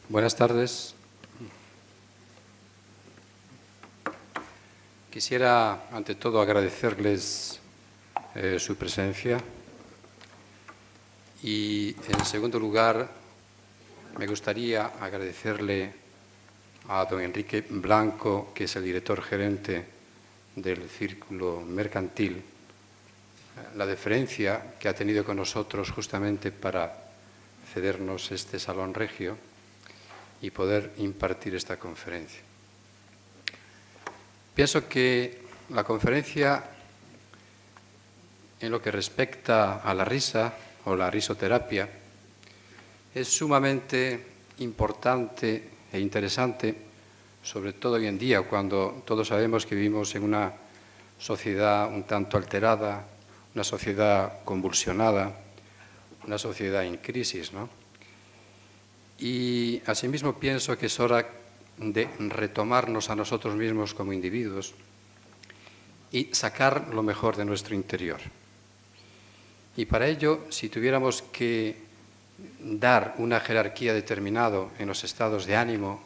Buenas tardes. Quisiera, ante todo, agradecerles su presencia y, en segundo lugar, me gustaría agradecerle a don Enrique Blanco, que es el director gerente del Círculo Mercantil, la deferencia que ha tenido con nosotros justamente para cedernos este Salón Regio y poder impartir esta conferencia. Pienso que la conferencia, en lo que respecta a la risa o la risoterapia, es sumamente importante e interesante, sobre todo hoy en día, cuando todos sabemos que vivimos en una sociedad un tanto alterada, una sociedad convulsionada, una sociedad en crisis, ¿no? Y asimismo pienso que es hora de retomarnos a nosotros mismos como individuos y sacar lo mejor de nuestro interior. Y para ello, si tuviéramos que dar una jerarquía determinada en los estados de ánimo,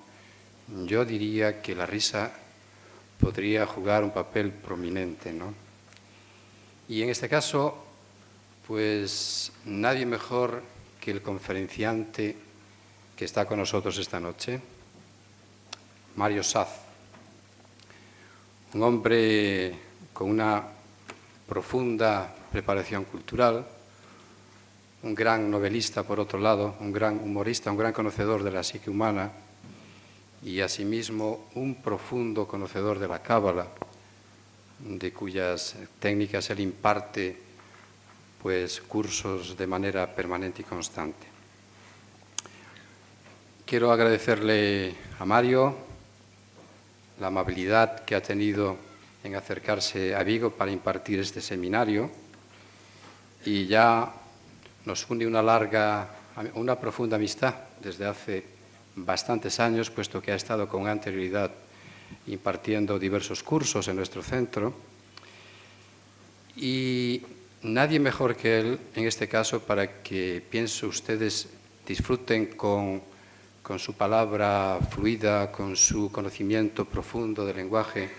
yo diría que la risa podría jugar un papel prominente, ¿no? Y en este caso, pues nadie mejor que el conferenciante que está con nosotros esta noche, Mario Saz, un hombre con una profunda preparación cultural, un gran novelista por otro lado, un gran humorista, un gran conocedor de la psique humana y asimismo un profundo conocedor de la cábala, de cuyas técnicas él imparte pues cursos de manera permanente y constante. Quiero agradecerle a Mario la amabilidad que ha tenido en acercarse a Vigo para impartir este seminario y ya nos une una profunda amistad desde hace bastantes años, puesto que ha estado con anterioridad impartiendo diversos cursos en nuestro centro y nadie mejor que él en este caso para que, pienso, ustedes disfruten con su palabra fluida, con su conocimiento profundo del lenguaje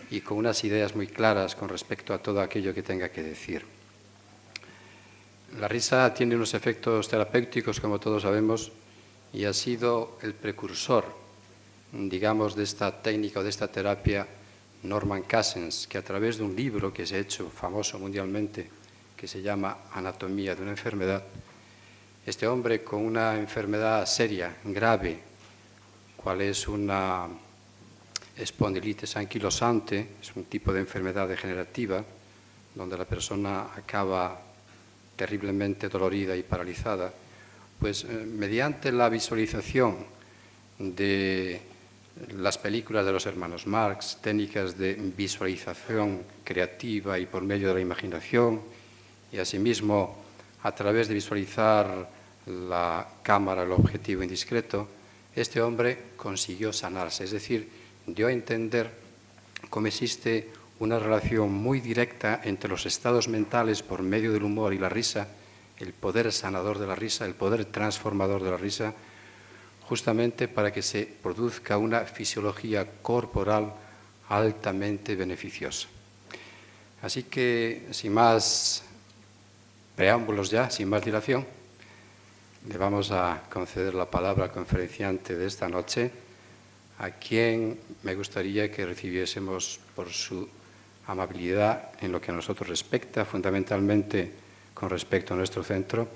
y con unas ideas muy claras con respecto a todo aquello que tenga que decir. La risa tiene unos efectos terapéuticos, como todos sabemos, y ha sido el precursor, digamos, de esta técnica o de esta terapia Norman Cousins, que a través de un libro que se ha hecho famoso mundialmente, que se llama Anatomía de una enfermedad, este hombre con una enfermedad seria, grave, cual es una espondilitis anquilosante, es un tipo de enfermedad degenerativa, donde la persona acaba terriblemente dolorida y paralizada, pues mediante la visualización de las películas de los hermanos Marx, técnicas de visualización creativa y por medio de la imaginación, y asimismo a través de visualizar la cámara, el objetivo indiscreto, este hombre consiguió sanarse, es decir, dio a entender cómo existe una relación muy directa entre los estados mentales por medio del humor y la risa, el poder sanador de la risa, el poder transformador de la risa, justamente para que se produzca una fisiología corporal altamente beneficiosa. Así que, sin más preámbulos ya, sin más dilación, le vamos a conceder la palabra al conferenciante de esta noche, a quien me gustaría que recibiésemos por su amabilidad en lo que a nosotros respecta, fundamentalmente con respecto a nuestro centro,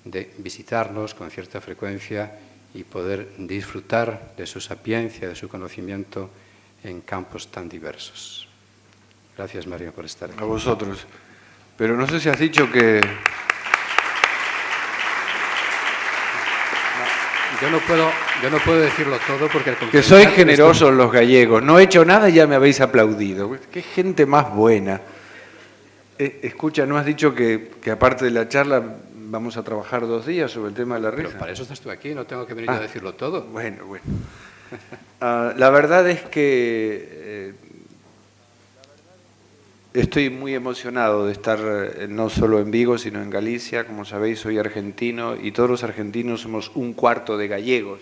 de visitarnos con cierta frecuencia y poder disfrutar de su sapiencia, de su conocimiento en campos tan diversos. Gracias, Mario, por estar aquí. A vosotros. Pero no sé si has dicho que... Yo no puedo decirlo todo porque... Que sois generosos los gallegos. No he hecho nada y ya me habéis aplaudido. Qué gente más buena. Escucha, ¿no has dicho que aparte de la charla vamos a trabajar 2 días sobre el tema de la risa? Pero para eso estás tú aquí, no tengo que venir a decirlo todo. Bueno. La verdad es que estoy muy emocionado de estar no solo en Vigo, sino en Galicia. Como sabéis, soy argentino y todos los argentinos somos un cuarto de gallegos.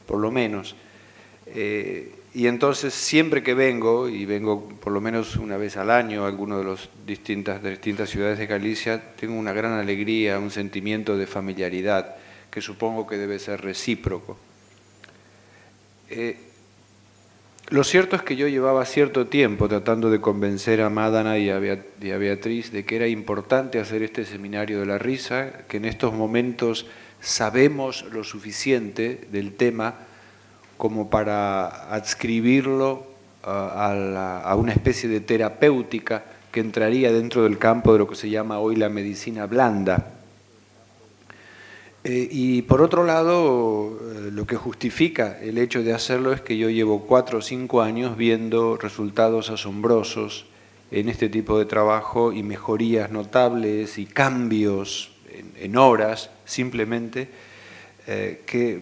por lo menos. Y entonces siempre que vengo, y vengo por lo menos una vez al año a alguna de las distintas ciudades de Galicia, tengo una gran alegría, un sentimiento de familiaridad que supongo que debe ser recíproco. Lo cierto es que yo llevaba cierto tiempo tratando de convencer a Madana y a Beatriz de que era importante hacer este seminario de la risa, que en estos momentos sabemos lo suficiente del tema como para adscribirlo a una especie de terapéutica que entraría dentro del campo de lo que se llama hoy la medicina blanda. Y por otro lado, lo que justifica el hecho de hacerlo es que yo llevo 4 o 5 años viendo resultados asombrosos en este tipo de trabajo y mejorías notables y cambios en horas, simplemente, que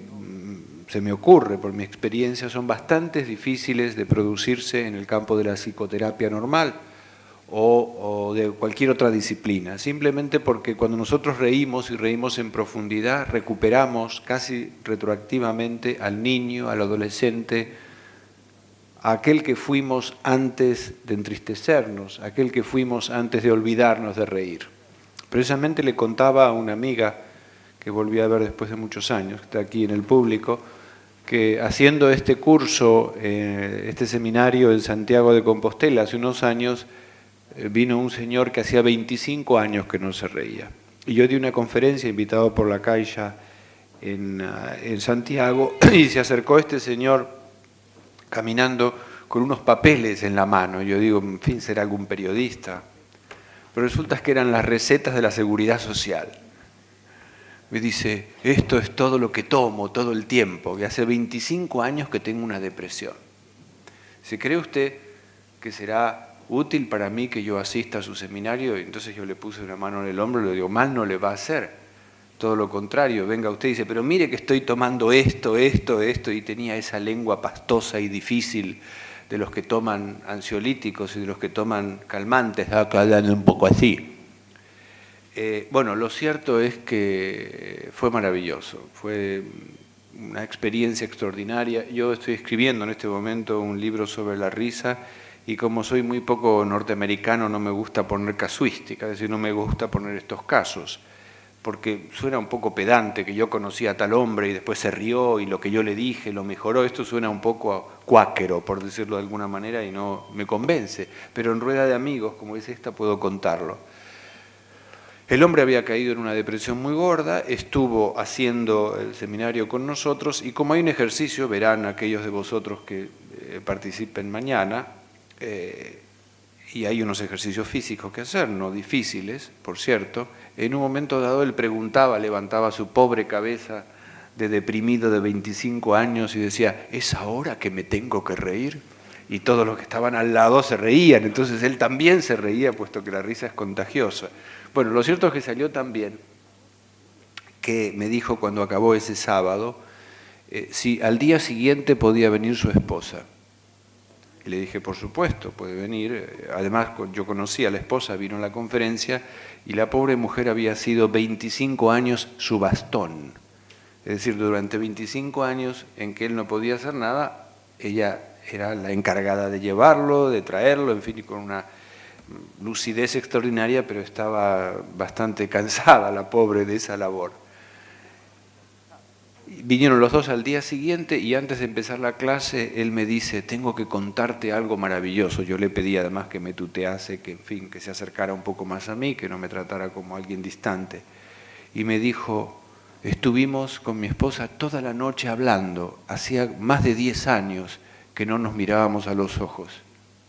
se me ocurre, por mi experiencia, son bastante difíciles de producirse en el campo de la psicoterapia normal o de cualquier otra disciplina, simplemente porque cuando nosotros reímos y reímos en profundidad, recuperamos casi retroactivamente al niño, al adolescente, a aquel que fuimos antes de entristecernos, a aquel que fuimos antes de olvidarnos de reír. Precisamente le contaba a una amiga que volví a ver después de muchos años, que está aquí en el público, que haciendo este curso, este seminario en Santiago de Compostela hace unos años, vino un señor que hacía 25 años que no se reía. Y yo di una conferencia invitado por la Caixa en Santiago y se acercó este señor caminando con unos papeles en la mano. Yo digo, en fin, será algún periodista. Pero resulta que eran las recetas de la Seguridad Social. Me dice, esto es todo lo que tomo todo el tiempo, que hace 25 años que tengo una depresión. ¿Se cree usted que será útil para mí que yo asista a su seminario? Y entonces yo le puse una mano en el hombro y le digo, mal no le va a hacer. Todo lo contrario, venga usted y dice, pero mire que estoy tomando esto, y tenía esa lengua pastosa y difícil de los que toman ansiolíticos y de los que toman calmantes, hablando un poco así. Bueno, lo cierto es que fue maravilloso, fue una experiencia extraordinaria. Yo estoy escribiendo en este momento un libro sobre la risa y como soy muy poco norteamericano no me gusta poner casuística, es decir, no me gusta poner estos casos, porque suena un poco pedante que yo conocí a tal hombre y después se rió y lo que yo le dije lo mejoró. Esto suena un poco cuáquero, por decirlo de alguna manera, y no me convence, pero en rueda de amigos, como es esta, puedo contarlo. El hombre había caído en una depresión muy gorda, estuvo haciendo el seminario con nosotros y como hay un ejercicio, verán aquellos de vosotros que participen mañana, y hay unos ejercicios físicos que hacer, no difíciles, por cierto. En un momento dado él levantaba su pobre cabeza de deprimido de 25 años y decía, ¿es ahora que me tengo que reír? Y todos los que estaban al lado se reían, entonces él también se reía, puesto que la risa es contagiosa. Bueno, lo cierto es que salió tan bien que me dijo cuando acabó ese sábado si al día siguiente podía venir su esposa. Y le dije, por supuesto, puede venir. Además, yo conocía a la esposa, vino a la conferencia y la pobre mujer había sido 25 años su bastón. Es decir, durante 25 años en que él no podía hacer nada, ella era la encargada de llevarlo, de traerlo, en fin, y con una lucidez extraordinaria, pero estaba bastante cansada la pobre de esa labor. Vinieron los dos al día siguiente y antes de empezar la clase él me dice, tengo que contarte algo maravilloso. Yo le pedí además que me tutease, que en fin, que se acercara un poco más a mí, que no me tratara como alguien distante. Y me dijo, estuvimos con mi esposa toda la noche hablando, hacía más de 10 años que no nos mirábamos a los ojos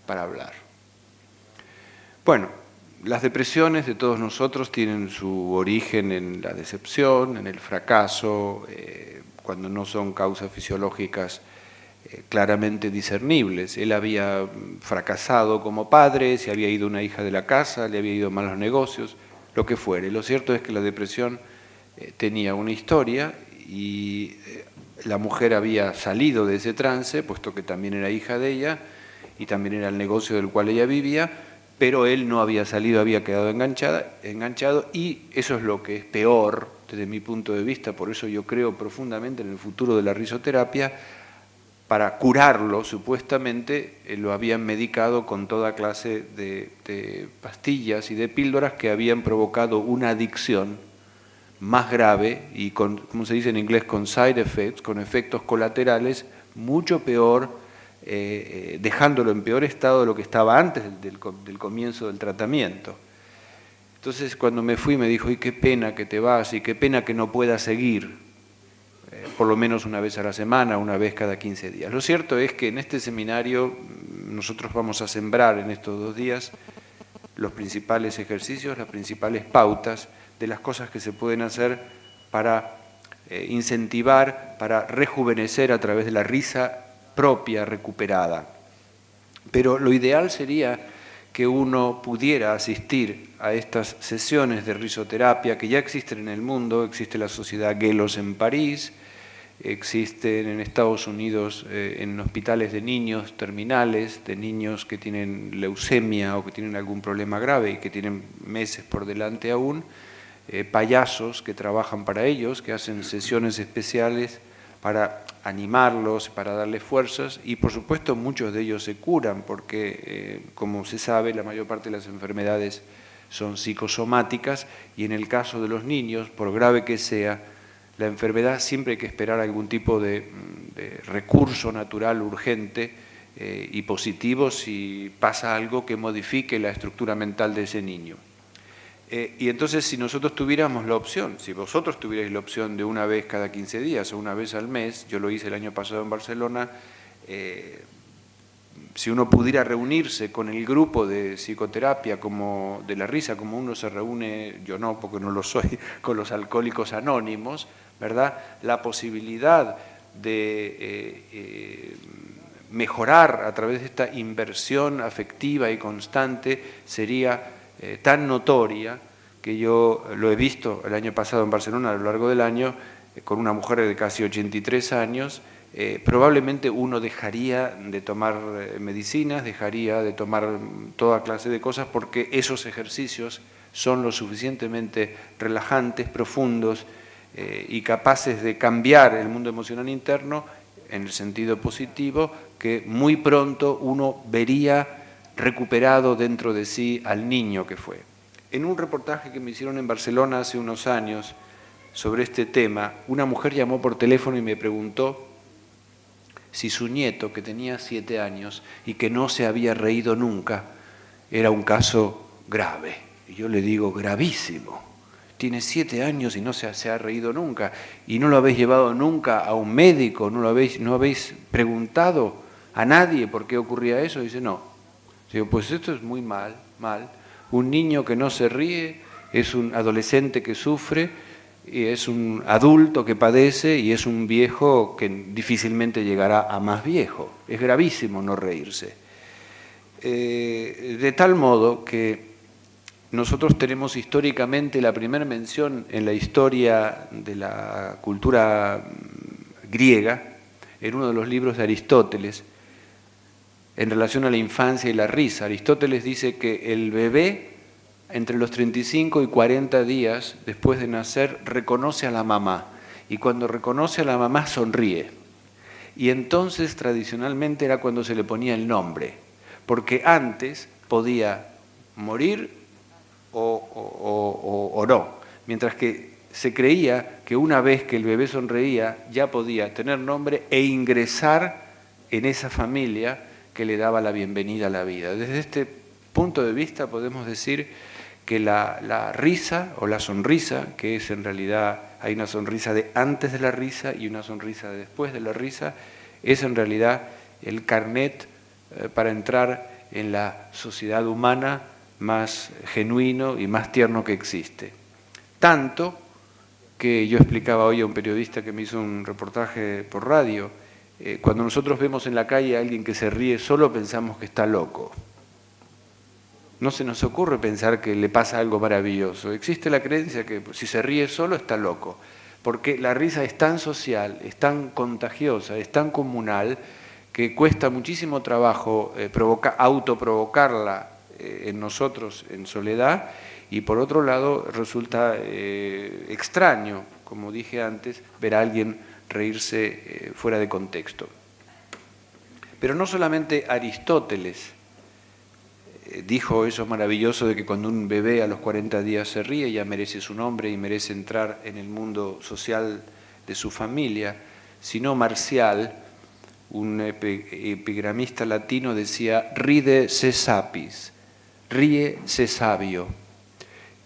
para hablar. Bueno, las depresiones de todos nosotros tienen su origen en la decepción, en el fracaso, cuando no son causas fisiológicas claramente discernibles. Él había fracasado como padre, se había ido una hija de la casa, le había ido mal los negocios, lo que fuere. Lo cierto es que la depresión tenía una historia y la mujer había salido de ese trance, puesto que también era hija de ella y también era el negocio del cual ella vivía, pero él no había salido, había quedado enganchado y eso es lo que es peor desde mi punto de vista, por eso yo creo profundamente en el futuro de la risoterapia. Para curarlo, supuestamente, lo habían medicado con toda clase de pastillas y de píldoras que habían provocado una adicción más grave y con, como se dice en inglés, con side effects, con efectos colaterales mucho peor, dejándolo en peor estado de lo que estaba antes del comienzo del tratamiento. Entonces, cuando me fui me dijo, y qué pena que te vas, y qué pena que no puedas seguir, por lo menos una vez a la semana, una vez cada 15 días. Lo cierto es que en este seminario nosotros vamos a sembrar en estos 2 días los principales ejercicios, las principales pautas de las cosas que se pueden hacer para incentivar, para rejuvenecer a través de la risa propia recuperada. Pero lo ideal sería que uno pudiera asistir a estas sesiones de risoterapia que ya existen en el mundo. Existe la Sociedad Gelos en París, existen en Estados Unidos en hospitales de niños terminales, de niños que tienen leucemia o que tienen algún problema grave y que tienen meses por delante aún, payasos que trabajan para ellos, que hacen sesiones especiales para animarlos, para darles fuerzas, y por supuesto muchos de ellos se curan porque, como se sabe, la mayor parte de las enfermedades son psicosomáticas, y en el caso de los niños, por grave que sea, la enfermedad siempre hay que esperar algún tipo de recurso natural urgente y positivo si pasa algo que modifique la estructura mental de ese niño. Y entonces, si nosotros tuviéramos la opción, si vosotros tuvierais la opción de una vez cada 15 días o una vez al mes, yo lo hice el año pasado en Barcelona, si uno pudiera reunirse con el grupo de psicoterapia como de la risa, como uno se reúne, yo no, porque no lo soy, con los alcohólicos anónimos, ¿verdad? La posibilidad de mejorar a través de esta inversión afectiva y constante sería tan notoria que yo lo he visto el año pasado en Barcelona a lo largo del año con una mujer de casi 83 años. Probablemente uno dejaría de tomar medicinas, dejaría de tomar toda clase de cosas porque esos ejercicios son lo suficientemente relajantes, profundos y capaces de cambiar el mundo emocional interno en el sentido positivo, que muy pronto uno vería recuperado dentro de sí al niño que fue. En un reportaje que me hicieron en Barcelona hace unos años sobre este tema, una mujer llamó por teléfono y me preguntó si su nieto, que tenía 7 años y que no se había reído nunca, era un caso grave. Y yo le digo, gravísimo. Tiene 7 años y no se ha reído nunca. ¿Y no lo habéis llevado nunca a un médico? ¿No habéis preguntado a nadie por qué ocurría eso? Y dice, no. Digo, pues esto es muy mal. Un niño que no se ríe es un adolescente que sufre, y es un adulto que padece y es un viejo que difícilmente llegará a más viejo. Es gravísimo no reírse. De tal modo que nosotros tenemos históricamente la primera mención en la historia de la cultura griega, en uno de los libros de Aristóteles, en relación a la infancia y la risa. Aristóteles dice que el bebé, entre los 35 y 40 días después de nacer, reconoce a la mamá. Y cuando reconoce a la mamá, sonríe. Y entonces, tradicionalmente, era cuando se le ponía el nombre. Porque antes podía morir o no. Mientras que se creía que una vez que el bebé sonreía, ya podía tener nombre e ingresar en esa familia que le daba la bienvenida a la vida. Desde este punto de vista podemos decir que la risa o la sonrisa, que es en realidad, hay una sonrisa de antes de la risa y una sonrisa de después de la risa, es en realidad el carnet para entrar en la sociedad humana más genuino y más tierno que existe. Tanto que yo explicaba hoy a un periodista que me hizo un reportaje por radio, cuando nosotros vemos en la calle a alguien que se ríe solo pensamos que está loco. No se nos ocurre pensar que le pasa algo maravilloso. Existe la creencia que si se ríe solo está loco, porque la risa es tan social, es tan contagiosa, es tan comunal, que cuesta muchísimo trabajo autoprovocarla en nosotros en soledad, y por otro lado resulta extraño, como dije antes, ver a alguien reírse fuera de contexto. Pero no solamente Aristóteles dijo eso maravilloso de que cuando un bebé a los 40 días se ríe ya merece su nombre y merece entrar en el mundo social de su familia, sino Marcial, un epigramista latino, decía ride se sapis, ríe se sabio.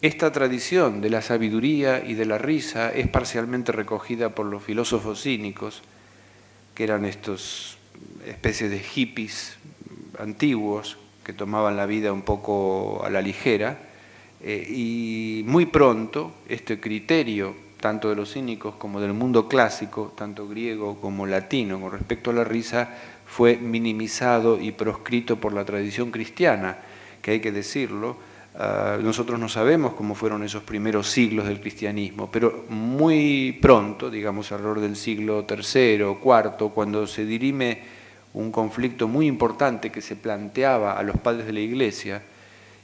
Esta tradición de la sabiduría y de la risa es parcialmente recogida por los filósofos cínicos, que eran estos especies de hippies antiguos que tomaban la vida un poco a la ligera, y muy pronto este criterio, tanto de los cínicos como del mundo clásico, tanto griego como latino, con respecto a la risa, fue minimizado y proscrito por la tradición cristiana, que hay que decirlo. Nosotros no sabemos cómo fueron esos primeros siglos del cristianismo, pero muy pronto, digamos alrededor del siglo III o IV, cuando se dirime un conflicto muy importante que se planteaba a los padres de la Iglesia,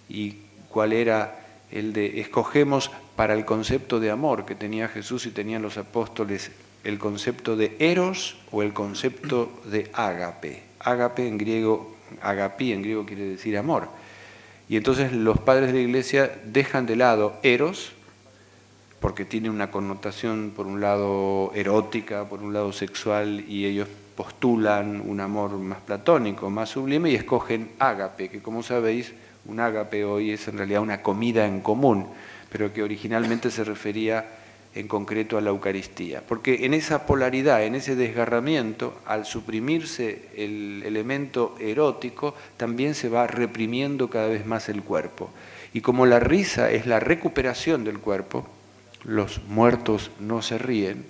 y cuál era el de escogemos para el concepto de amor que tenía Jesús y tenían los apóstoles, el concepto de eros o el concepto de ágape. Ágape en griego, agapí en griego quiere decir amor. Y entonces los padres de la Iglesia dejan de lado eros, porque tiene una connotación por un lado erótica, por un lado sexual, y ellos postulan un amor más platónico, más sublime, y escogen ágape, que como sabéis, un ágape hoy es en realidad una comida en común, pero que originalmente se refería en concreto a la Eucaristía. Porque en esa polaridad, en ese desgarramiento, al suprimirse el elemento erótico, también se va reprimiendo cada vez más el cuerpo. Y como la risa es la recuperación del cuerpo, los muertos no se ríen,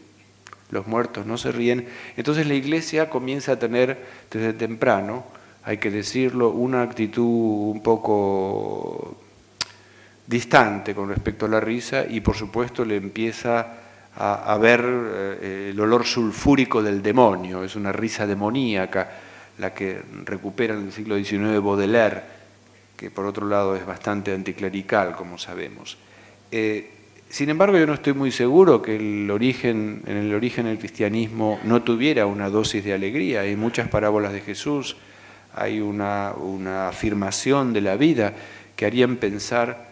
entonces la Iglesia comienza a tener desde temprano, hay que decirlo, una actitud un poco distante con respecto a la risa, y por supuesto le empieza a ver el olor sulfúrico del demonio. Es una risa demoníaca la que recupera en el siglo XIX Baudelaire, que por otro lado es bastante anticlerical, como sabemos. Sin embargo, yo no estoy muy seguro que en el origen del cristianismo no tuviera una dosis de alegría. Hay muchas parábolas de Jesús, hay una afirmación de la vida que harían pensar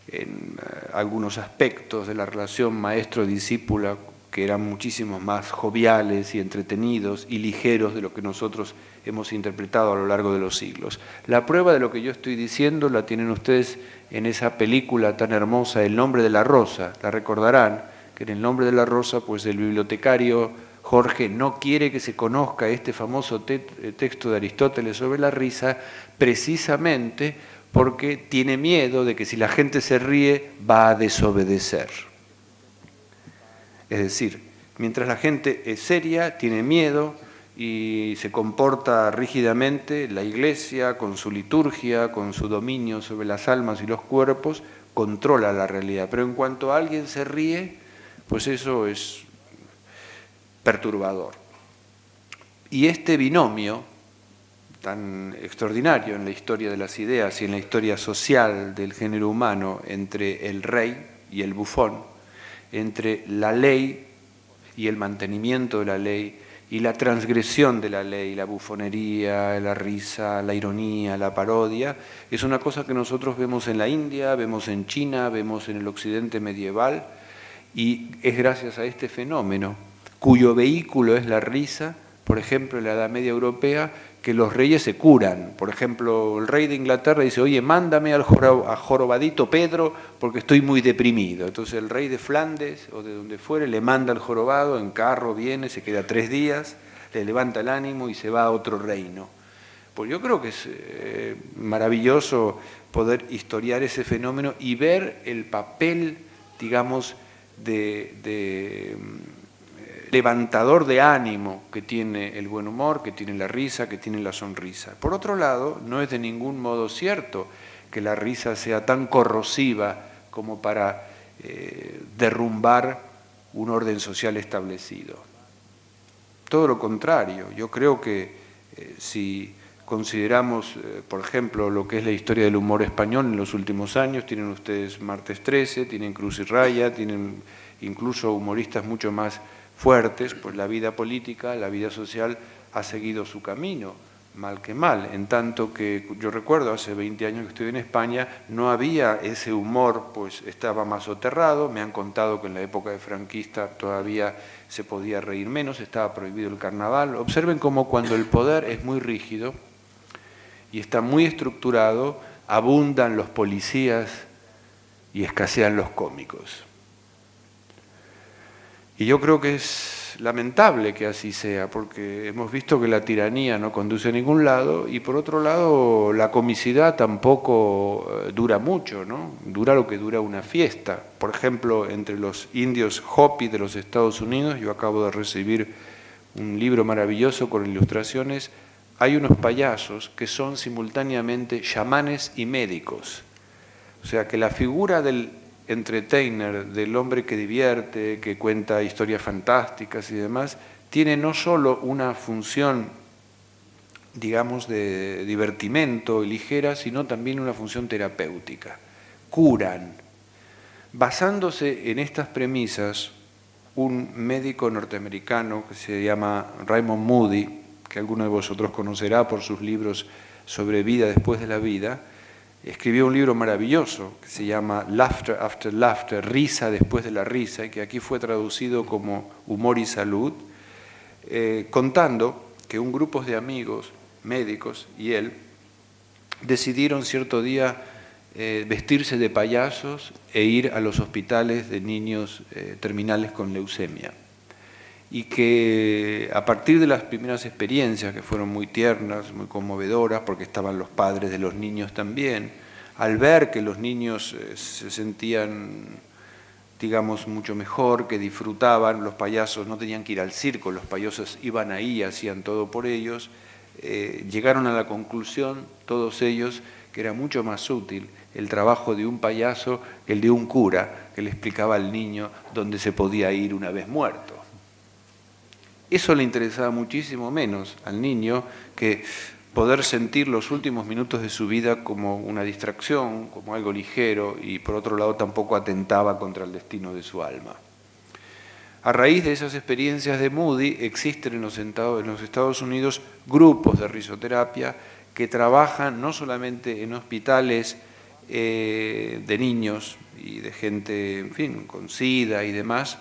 en algunos aspectos de la relación maestro-discípula que eran muchísimo más joviales y entretenidos y ligeros de lo que nosotros hemos interpretado a lo largo de los siglos. La prueba de lo que yo estoy diciendo la tienen ustedes en esa película tan hermosa, El nombre de la rosa. La recordarán, que en El nombre de la rosa, pues el bibliotecario Jorge no quiere que se conozca este famoso texto de Aristóteles sobre la risa, precisamente porque tiene miedo de que si la gente se ríe va a desobedecer. Es decir, mientras la gente es seria, tiene miedo y se comporta rígidamente, la Iglesia, con su liturgia, con su dominio sobre las almas y los cuerpos, controla la realidad. Pero en cuanto alguien se ríe, pues eso es perturbador. Y este binomio tan extraordinario en la historia de las ideas y en la historia social del género humano entre el rey y el bufón, entre la ley y el mantenimiento de la ley y la transgresión de la ley, la bufonería, la risa, la ironía, la parodia, es una cosa que nosotros vemos en la India, vemos en China, vemos en el occidente medieval, y es gracias a este fenómeno, cuyo vehículo es la risa, por ejemplo, en la Edad Media Europea, que los reyes se curan. Por ejemplo, el rey de Inglaterra dice, oye, mándame a jorobadito Pedro porque estoy muy deprimido. Entonces el rey de Flandes o de donde fuere le manda al jorobado, en carro viene, se queda 3 días, le levanta el ánimo y se va a otro reino. Pues yo creo que es maravilloso poder historiar ese fenómeno y ver el papel, digamos, de levantador de ánimo que tiene el buen humor, que tiene la risa, que tiene la sonrisa. Por otro lado, no es de ningún modo cierto que la risa sea tan corrosiva como para derrumbar un orden social establecido. Todo lo contrario, yo creo que si consideramos, por ejemplo, lo que es la historia del humor español en los últimos años, tienen ustedes Martes 13, tienen Cruz y Raya, tienen incluso humoristas mucho más fuertes, pues la vida política, la vida social ha seguido su camino, mal que mal, en tanto que yo recuerdo hace 20 años que estoy en España, no había ese humor, pues estaba más soterrado, me han contado que en la época de franquista todavía se podía reír menos, estaba prohibido el carnaval. Observen cómo cuando el poder es muy rígido y está muy estructurado, abundan los policías y escasean los cómicos. Y yo creo que es lamentable que así sea, porque hemos visto que la tiranía no conduce a ningún lado y por otro lado la comicidad tampoco dura mucho, ¿no? Dura lo que dura una fiesta. Por ejemplo, entre los indios Hopi de los Estados Unidos, yo acabo de recibir un libro maravilloso con ilustraciones, hay unos payasos que son simultáneamente chamanes y médicos. O sea que la figura del entertainer, del hombre que divierte, que cuenta historias fantásticas y demás, tiene no solo una función, digamos, de divertimento ligera, sino también una función terapéutica. Curan. Basándose en estas premisas, un médico norteamericano que se llama Raymond Moody, que alguno de vosotros conocerá por sus libros sobre vida después de la vida, escribió un libro maravilloso que se llama Laughter After Laughter, Risa después de la risa, y que aquí fue traducido como Humor y Salud, contando que un grupo de amigos médicos y él decidieron cierto día vestirse de payasos e ir a los hospitales de niños terminales con leucemia. Y que a partir de las primeras experiencias, que fueron muy tiernas, muy conmovedoras, porque estaban los padres de los niños también, al ver que los niños se sentían, digamos, mucho mejor, que disfrutaban, los payasos no tenían que ir al circo, los payasos iban ahí, hacían todo por ellos, llegaron a la conclusión, todos ellos, que era mucho más útil el trabajo de un payaso que el de un cura, que le explicaba al niño dónde se podía ir una vez muerto. Eso le interesaba muchísimo menos al niño que poder sentir los últimos minutos de su vida como una distracción, como algo ligero, y por otro lado tampoco atentaba contra el destino de su alma. A raíz de esas experiencias de Moody existen en los Estados Unidos grupos de risoterapia que trabajan no solamente en hospitales de niños y de gente, en fin, con SIDA y demás,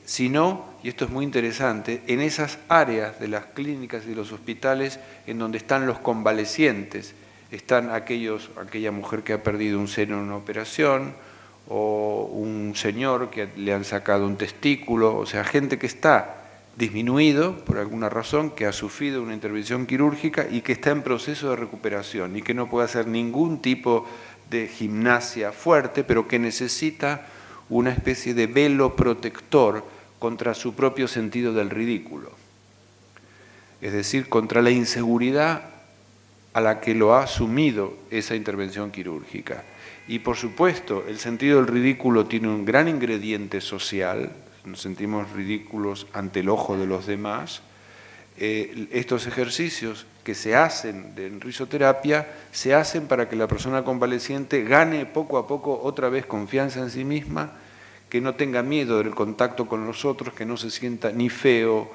sino, y esto es muy interesante, en esas áreas de las clínicas y de los hospitales en donde están los convalecientes, están aquella mujer que ha perdido un seno en una operación, o un señor que le han sacado un testículo, o sea, gente que está disminuido por alguna razón, que ha sufrido una intervención quirúrgica y que está en proceso de recuperación y que no puede hacer ningún tipo de gimnasia fuerte, pero que necesita una especie de velo protector contra su propio sentido del ridículo. Es decir, contra la inseguridad a la que lo ha sumido esa intervención quirúrgica. Y por supuesto, el sentido del ridículo tiene un gran ingrediente social, nos sentimos ridículos ante el ojo de los demás. Estos ejercicios que se hacen en risoterapia se hacen para que la persona convaleciente gane poco a poco otra vez confianza en sí misma, que no tenga miedo del contacto con los otros, que no se sienta ni feo,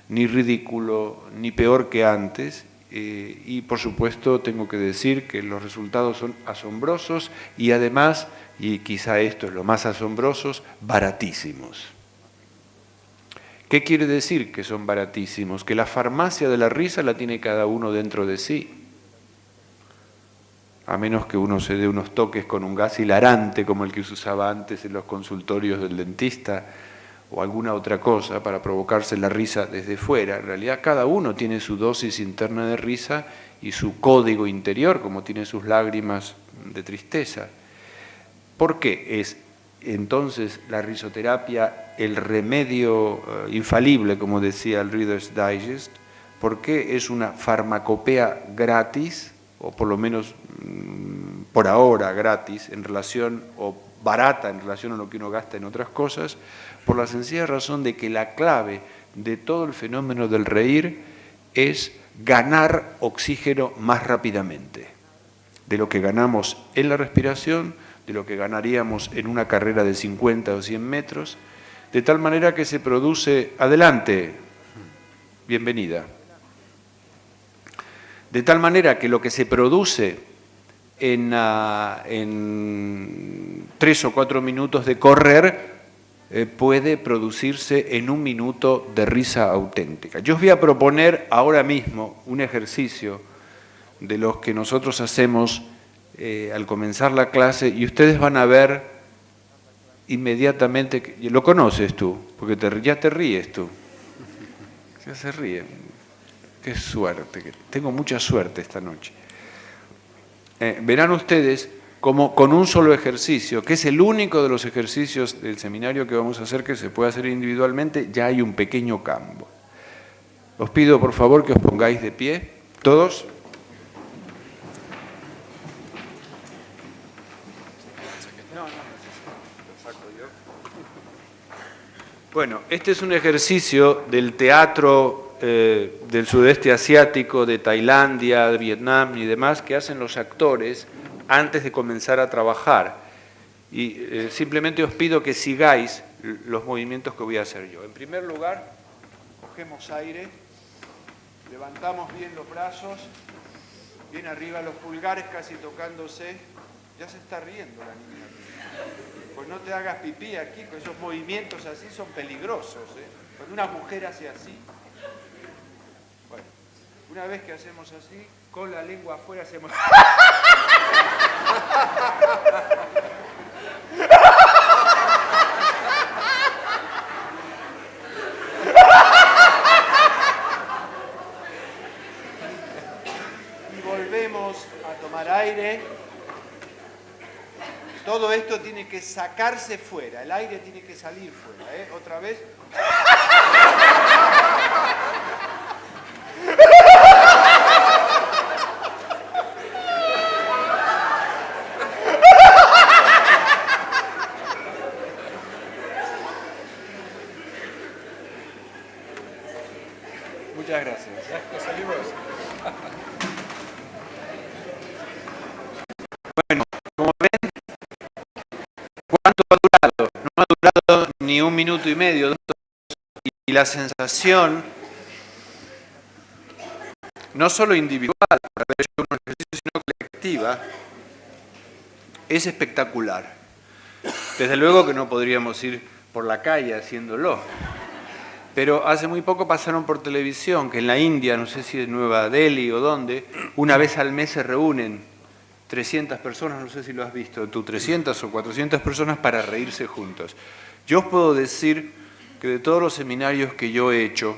ni ridículo, ni peor que antes. Y por supuesto tengo que decir que los resultados son asombrosos y además, y quizá esto es lo más asombrosos, baratísimos. ¿Qué quiere decir que son baratísimos? Que la farmacia de la risa la tiene cada uno dentro de sí. A menos que uno se dé unos toques con un gas hilarante como el que se usaba antes en los consultorios del dentista o alguna otra cosa para provocarse la risa desde fuera. En realidad cada uno tiene su dosis interna de risa y su código interior, como tiene sus lágrimas de tristeza. ¿Por qué es entonces la risoterapia el remedio infalible, como decía el Reader's Digest? ¿Por qué es una farmacopea gratis, o por lo menos por ahora gratis, en relación, o barata en relación a lo que uno gasta en otras cosas? Por la sencilla razón de que la clave de todo el fenómeno del reír es ganar oxígeno más rápidamente de lo que ganamos en la respiración, de lo que ganaríamos en una carrera de 50 o 100 metros, de tal manera que se produce, adelante, bienvenida, de tal manera que lo que se produce en 3 o 4 minutos de correr puede producirse en 1 minuto de risa auténtica. Yo os voy a proponer ahora mismo un ejercicio de los que nosotros hacemos al comenzar la clase y ustedes van a ver inmediatamente, lo conoces tú, porque ya te ríes tú, ya se ríe, qué suerte, tengo mucha suerte esta noche. Verán ustedes como con un solo ejercicio, que es el único de los ejercicios del seminario que vamos a hacer que se puede hacer individualmente, ya hay un pequeño cambio. Os pido por favor que os pongáis de pie, todos. Bueno, este es un ejercicio del teatro del sudeste asiático, de Tailandia, de Vietnam y demás, que hacen los actores antes de comenzar a trabajar. Y simplemente os pido que sigáis los movimientos que voy a hacer yo. En primer lugar, cogemos aire, levantamos bien los brazos, bien arriba los pulgares casi tocándose. Ya se está riendo la niña. Pues no te hagas pipí aquí, con esos movimientos así son peligrosos. Cuando una mujer hace así. Bueno, una vez que hacemos así, con la lengua afuera hacemos... Y volvemos a tomar aire. Todo esto tiene que sacarse fuera, el aire tiene que salir fuera, Otra vez. Muchas gracias. Bueno, como ven, ¿cuánto ha durado? No ha durado ni 1 minuto y medio. Y la sensación, no solo individual, para haber hecho un ejercicio, sino colectiva, es espectacular. Desde luego que no podríamos ir por la calle haciéndolo. Pero hace muy poco pasaron por televisión que en la India, no sé si en Nueva Delhi o dónde, una vez al mes se reúnen 300 personas, no sé si lo has visto tú, 300 o 400 personas para reírse juntos. Yo os puedo decir que de todos los seminarios que yo he hecho,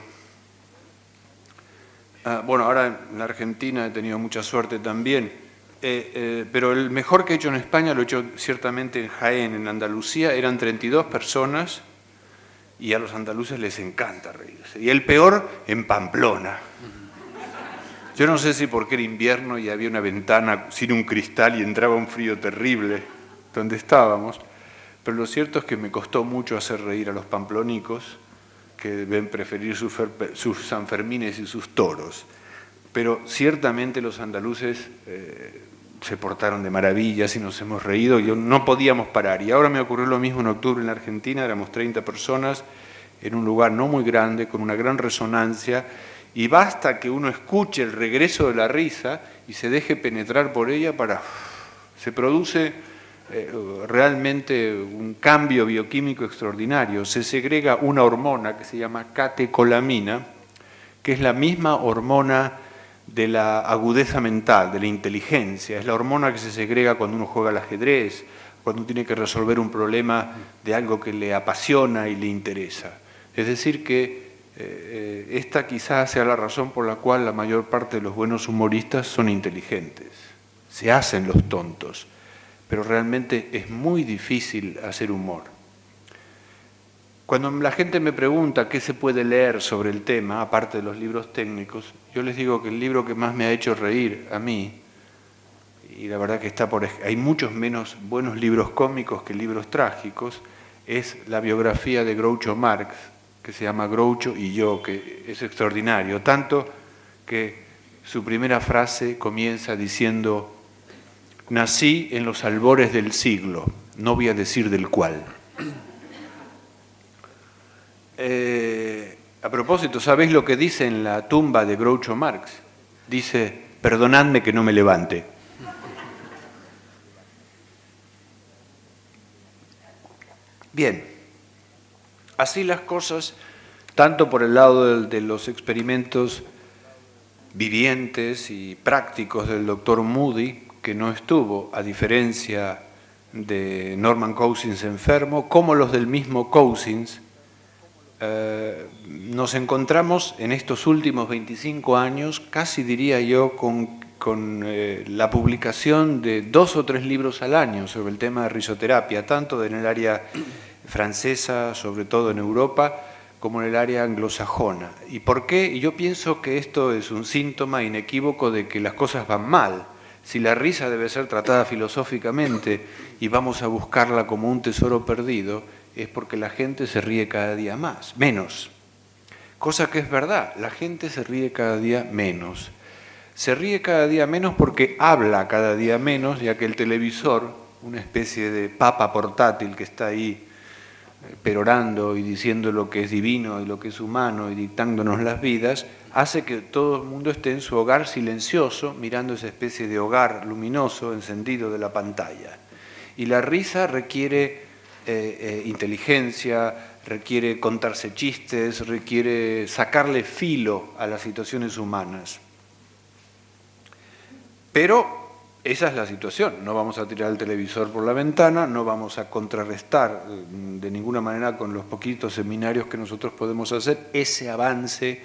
bueno, ahora en la Argentina he tenido mucha suerte también, pero el mejor que he hecho en España lo he hecho ciertamente en Jaén, en Andalucía, eran 32 personas y a los andaluces les encanta reírse. Y el peor en Pamplona. Yo no sé si porque era invierno y había una ventana sin un cristal y entraba un frío terrible donde estábamos, pero lo cierto es que me costó mucho hacer reír a los pamplónicos, que deben preferir sus sanfermines y sus toros. Pero ciertamente los andaluces se portaron de maravillas y nos hemos reído, y no podíamos parar. Y ahora me ocurrió lo mismo en octubre en la Argentina, éramos 30 personas en un lugar no muy grande, con una gran resonancia, y basta que uno escuche el regreso de la risa y se deje penetrar por ella para... Se produce realmente un cambio bioquímico extraordinario. Se segrega una hormona que se llama catecolamina, que es la misma hormona de la agudeza mental, de la inteligencia. Es la hormona que se segrega cuando uno juega al ajedrez, cuando uno tiene que resolver un problema de algo que le apasiona y le interesa. Es decir que esta quizás sea la razón por la cual la mayor parte de los buenos humoristas son inteligentes. Se hacen los tontos, pero realmente es muy difícil hacer humor. Cuando la gente me pregunta qué se puede leer sobre el tema, aparte de los libros técnicos, yo les digo que el libro que más me ha hecho reír a mí, y la verdad que hay muchos menos buenos libros cómicos que libros trágicos, es la biografía de Groucho Marx, que se llama Groucho y yo, que es extraordinario, tanto que su primera frase comienza diciendo: nací en los albores del siglo, no voy a decir del cual. A propósito, ¿sabéis lo que dice en la tumba de Groucho Marx? Dice: perdonadme que no me levante. Bien, así las cosas, tanto por el lado de los experimentos vivientes y prácticos del doctor Moody, que no estuvo, a diferencia de Norman Cousins enfermo, como los del mismo Cousins, nos encontramos en estos últimos 25 años, casi diría yo, con la publicación de 2 o 3 libros al año sobre el tema de risoterapia, tanto en el área francesa, sobre todo en Europa, como en el área anglosajona. ¿Y por qué? Y yo pienso que esto es un síntoma inequívoco de que las cosas van mal. Si la risa debe ser tratada filosóficamente y vamos a buscarla como un tesoro perdido, es porque la gente se ríe cada día menos. Cosa que es verdad, la gente se ríe cada día menos. Se ríe cada día menos porque habla cada día menos, ya que el televisor, una especie de papa portátil que está ahí perorando y diciendo lo que es divino y lo que es humano y dictándonos las vidas, hace que todo el mundo esté en su hogar silencioso, mirando esa especie de hogar luminoso encendido de la pantalla. Y la risa requiere inteligencia, requiere contarse chistes, requiere sacarle filo a las situaciones humanas. Pero esa es la situación, no vamos a tirar el televisor por la ventana, no vamos a contrarrestar de ninguna manera con los poquitos seminarios que nosotros podemos hacer ese avance,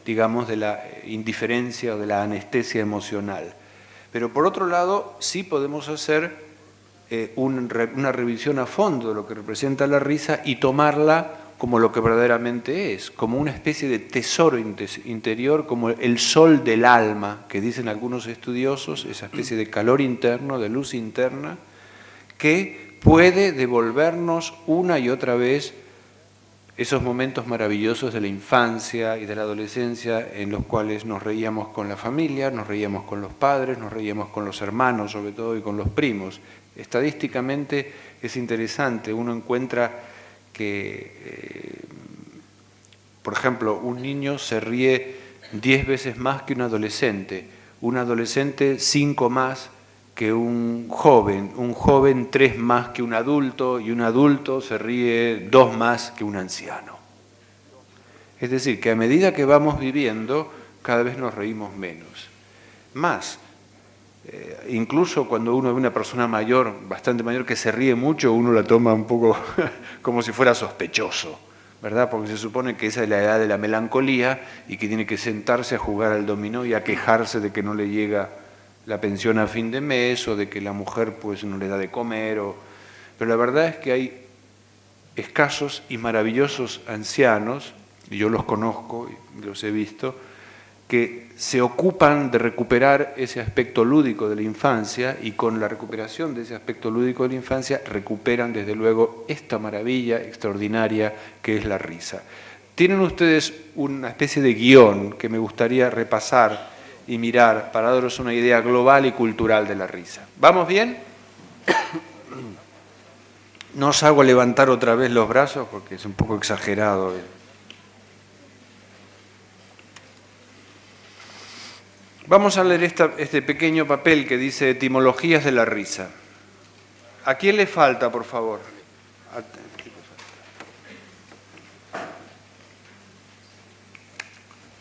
digamos, de la indiferencia o de la anestesia emocional. Pero por otro lado, sí podemos hacer una revisión a fondo de lo que representa la risa y tomarla como lo que verdaderamente es, como una especie de tesoro interior, como el sol del alma, que dicen algunos estudiosos, esa especie de calor interno, de luz interna, que puede devolvernos una y otra vez esos momentos maravillosos de la infancia y de la adolescencia en los cuales nos reíamos con la familia, nos reíamos con los padres, nos reíamos con los hermanos sobre todo y con los primos. Estadísticamente es interesante, uno encuentra que, por ejemplo, un niño se ríe 10 veces más que un adolescente 5 más que un joven 3 más que un adulto y un adulto se ríe 2 más que un anciano. Es decir, que a medida que vamos viviendo, cada vez nos reímos menos. Más, incluso cuando uno ve una persona mayor, bastante mayor, que se ríe mucho, uno la toma un poco como si fuera sospechoso, ¿verdad? Porque se supone que esa es la edad de la melancolía y que tiene que sentarse a jugar al dominó y a quejarse de que no le llega la pensión a fin de mes o de que la mujer pues no le da de comer. Pero la verdad es que hay escasos y maravillosos ancianos, y yo los conozco y los he visto, que se ocupan de recuperar ese aspecto lúdico de la infancia y con la recuperación de ese aspecto lúdico de la infancia recuperan desde luego esta maravilla extraordinaria que es la risa. Tienen ustedes una especie de guión que me gustaría repasar y mirar para daros una idea global y cultural de la risa. ¿Vamos bien? No os hago levantar otra vez los brazos porque es un poco exagerado. Vamos a leer este pequeño papel que dice Etimologías de la risa. ¿A quién le falta, por favor?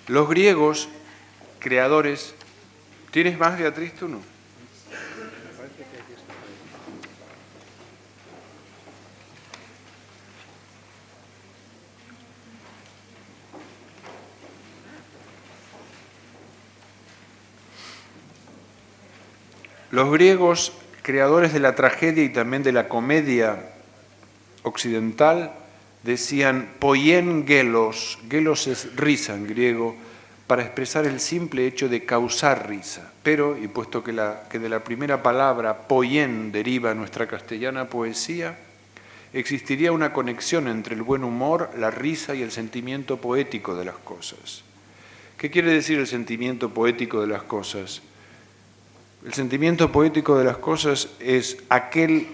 Los griegos, creadores... ¿Tienes más, Beatriz, tú no? Los griegos, creadores de la tragedia y también de la comedia occidental, decían poien gelos, gelos es risa en griego, para expresar el simple hecho de causar risa. Pero, y puesto que de la primera palabra poien deriva nuestra castellana poesía, existiría una conexión entre el buen humor, la risa y el sentimiento poético de las cosas. ¿Qué quiere decir el sentimiento poético de las cosas? El sentimiento poético de las cosas es aquel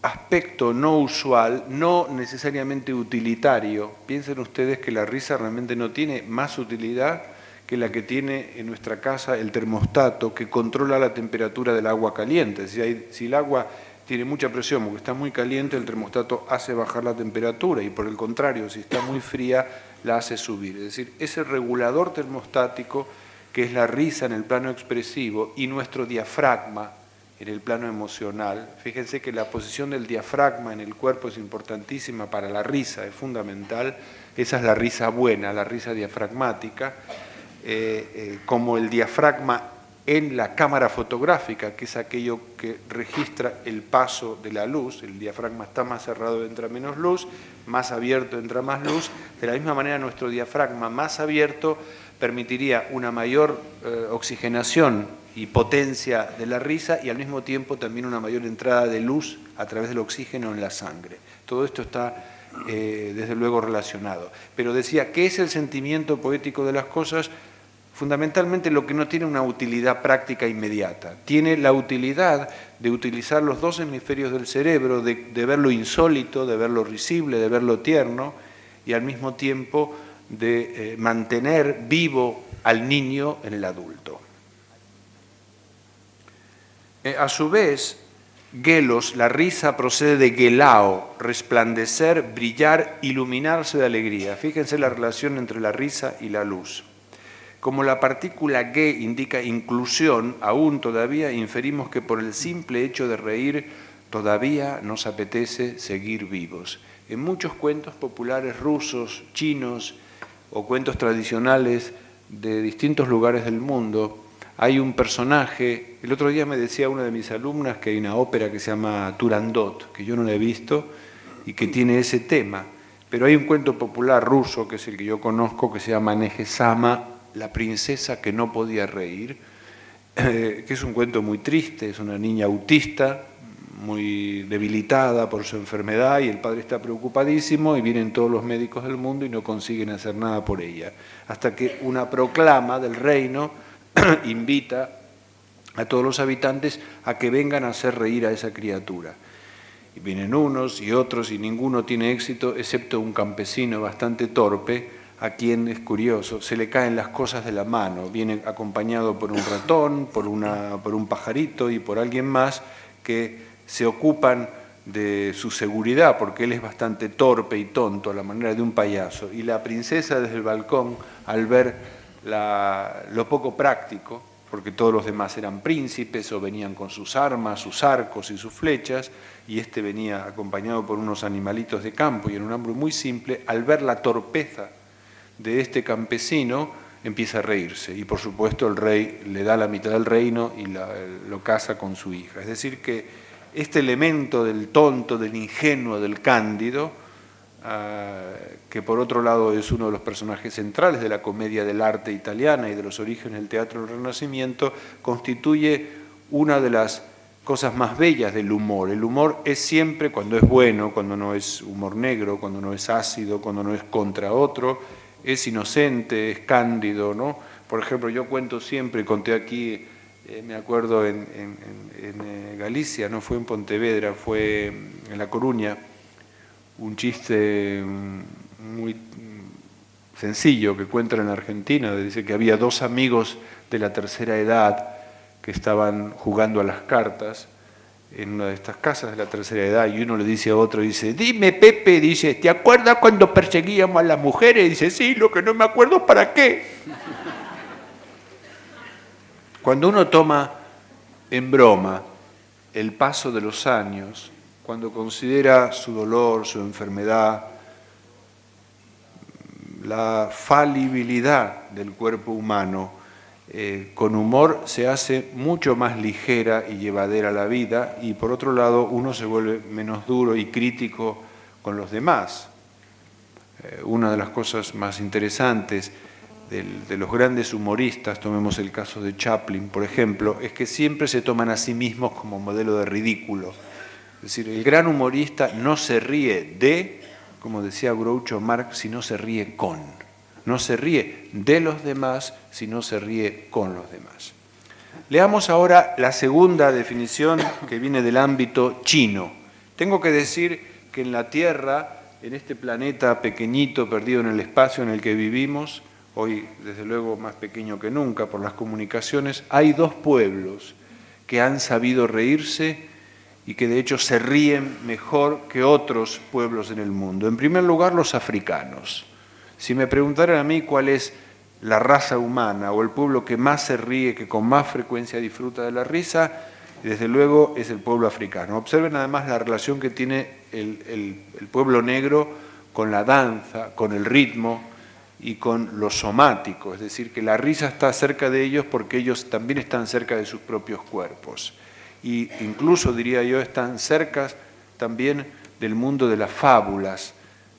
aspecto no usual, no necesariamente utilitario. Piensen ustedes que la risa realmente no tiene más utilidad que la que tiene en nuestra casa el termostato, que controla la temperatura del agua caliente. Si el agua tiene mucha presión porque está muy caliente, el termostato hace bajar la temperatura, y por el contrario, si está muy fría, la hace subir. Es decir, ese regulador termostático que es la risa en el plano expresivo y nuestro diafragma en el plano emocional. Fíjense que la posición del diafragma en el cuerpo es importantísima para la risa, es fundamental. Esa es la risa buena, la risa diafragmática. Como el diafragma en la cámara fotográfica, que es aquello que registra el paso de la luz. El diafragma está más cerrado, entra menos luz, más abierto, entra más luz. De la misma manera, nuestro diafragma más abierto permitiría una mayor oxigenación y potencia de la risa, y al mismo tiempo también una mayor entrada de luz a través del oxígeno en la sangre. Todo esto está desde luego relacionado. Pero decía, ¿qué es el sentimiento poético de las cosas? Fundamentalmente lo que no tiene una utilidad práctica inmediata. Tiene la utilidad de utilizar los dos hemisferios del cerebro, de ver lo insólito, de ver lo risible, de ver lo tierno, y al mismo tiempo de mantener vivo al niño en el adulto. A su vez, gelos, la risa procede de gelao, resplandecer, brillar, iluminarse de alegría. Fíjense la relación entre la risa y la luz. Como la partícula ge indica inclusión, aún todavía inferimos que por el simple hecho de reír todavía nos apetece seguir vivos. En muchos cuentos populares rusos, chinos o cuentos tradicionales de distintos lugares del mundo, hay un personaje. El otro día me decía una de mis alumnas que hay una ópera que se llama Turandot, que yo no la he visto y que tiene ese tema. Pero hay un cuento popular ruso, que es el que yo conozco, que se llama Negesama, la princesa que no podía reír, que es un cuento muy triste. Es una niña autista, muy debilitada por su enfermedad, y el padre está preocupadísimo, y vienen todos los médicos del mundo y no consiguen hacer nada por ella. Hasta que una proclama del reino invita a todos los habitantes a que vengan a hacer reír a esa criatura. Y vienen unos y otros, y ninguno tiene éxito, excepto un campesino bastante torpe, a quien, es curioso, se le caen las cosas de la mano. Viene acompañado por un ratón, por un pajarito y por alguien más que se ocupan de su seguridad, porque él es bastante torpe y tonto, a la manera de un payaso. Y la princesa, desde el balcón, al ver lo poco práctico, porque todos los demás eran príncipes o venían con sus armas, sus arcos y sus flechas, y este venía acompañado por unos animalitos de campo y en un hambre muy simple, al ver la torpeza de este campesino, empieza a reírse. Y por supuesto el rey le da la mitad del reino y lo casa con su hija. Es decir que este elemento del tonto, del ingenuo, del cándido, que por otro lado es uno de los personajes centrales de la comedia del arte italiana y de los orígenes del teatro del Renacimiento, constituye una de las cosas más bellas del humor. El humor es siempre, cuando es bueno, cuando no es humor negro, cuando no es ácido, cuando no es contra otro, es inocente, es cándido, ¿no? Por ejemplo, yo cuento siempre, conté aquí, me acuerdo en Galicia, no fue en Pontevedra, fue en La Coruña, un chiste muy sencillo que cuentan en Argentina. Dice que había dos amigos de la tercera edad que estaban jugando a las cartas en una de estas casas de la tercera edad, y uno le dice a otro, dice, dime Pepe, dice, ¿te acuerdas cuando perseguíamos a las mujeres? Dice, sí, lo que no me acuerdo, ¿para qué? Cuando uno toma en broma el paso de los años, cuando considera su dolor, su enfermedad, la falibilidad del cuerpo humano, con humor se hace mucho más ligera y llevadera la vida, y por otro lado uno se vuelve menos duro y crítico con los demás. Una de las cosas más interesantes de los grandes humoristas, tomemos el caso de Chaplin, por ejemplo, es que siempre se toman a sí mismos como modelo de ridículo. Es decir, el gran humorista no se ríe de, como decía Groucho Marx, sino se ríe con. No se ríe de los demás, sino se ríe con los demás. Leamos ahora la segunda definición que viene del ámbito chino. Tengo que decir que en la Tierra, en este planeta pequeñito perdido en el espacio en el que vivimos, hoy desde luego más pequeño que nunca por las comunicaciones, hay dos pueblos que han sabido reírse y que de hecho se ríen mejor que otros pueblos en el mundo. En primer lugar, los africanos. Si me preguntaran a mí cuál es la raza humana o el pueblo que más se ríe, que con más frecuencia disfruta de la risa, desde luego es el pueblo africano. Observen además la relación que tiene el pueblo negro con la danza, con el ritmo y con lo somático, es decir, que la risa está cerca de ellos porque ellos también están cerca de sus propios cuerpos. Y incluso, diría yo, están cerca también del mundo de las fábulas,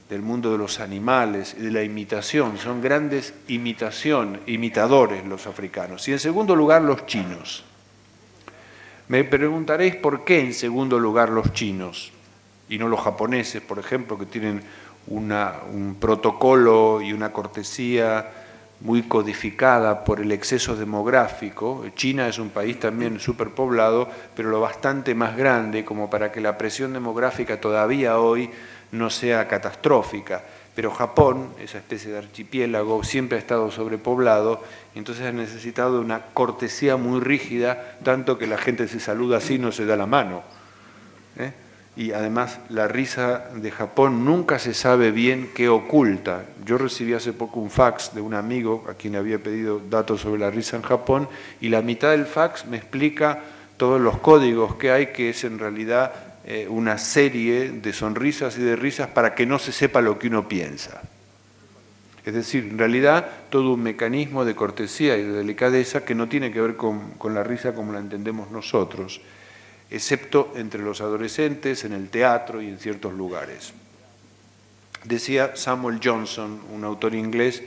del mundo de los animales y de la imitación. Son grandes imitadores los africanos. Y en segundo lugar, los chinos. Me preguntaréis por qué en segundo lugar los chinos y no los japoneses, por ejemplo, que tienen un protocolo y una cortesía muy codificada por el exceso demográfico. China es un país también superpoblado, pero lo bastante más grande como para que la presión demográfica todavía hoy no sea catastrófica. Pero Japón, esa especie de archipiélago, siempre ha estado sobrepoblado, entonces ha necesitado una cortesía muy rígida, tanto que la gente se saluda así, no se da la mano. Y además la risa de Japón nunca se sabe bien qué oculta. Yo recibí hace poco un fax de un amigo a quien había pedido datos sobre la risa en Japón, y la mitad del fax me explica todos los códigos que hay, que es en realidad una serie de sonrisas y de risas para que no se sepa lo que uno piensa. Es decir, en realidad todo un mecanismo de cortesía y de delicadeza que no tiene que ver con la risa como la entendemos nosotros, excepto entre los adolescentes, en el teatro y en ciertos lugares. Decía Samuel Johnson, un autor inglés,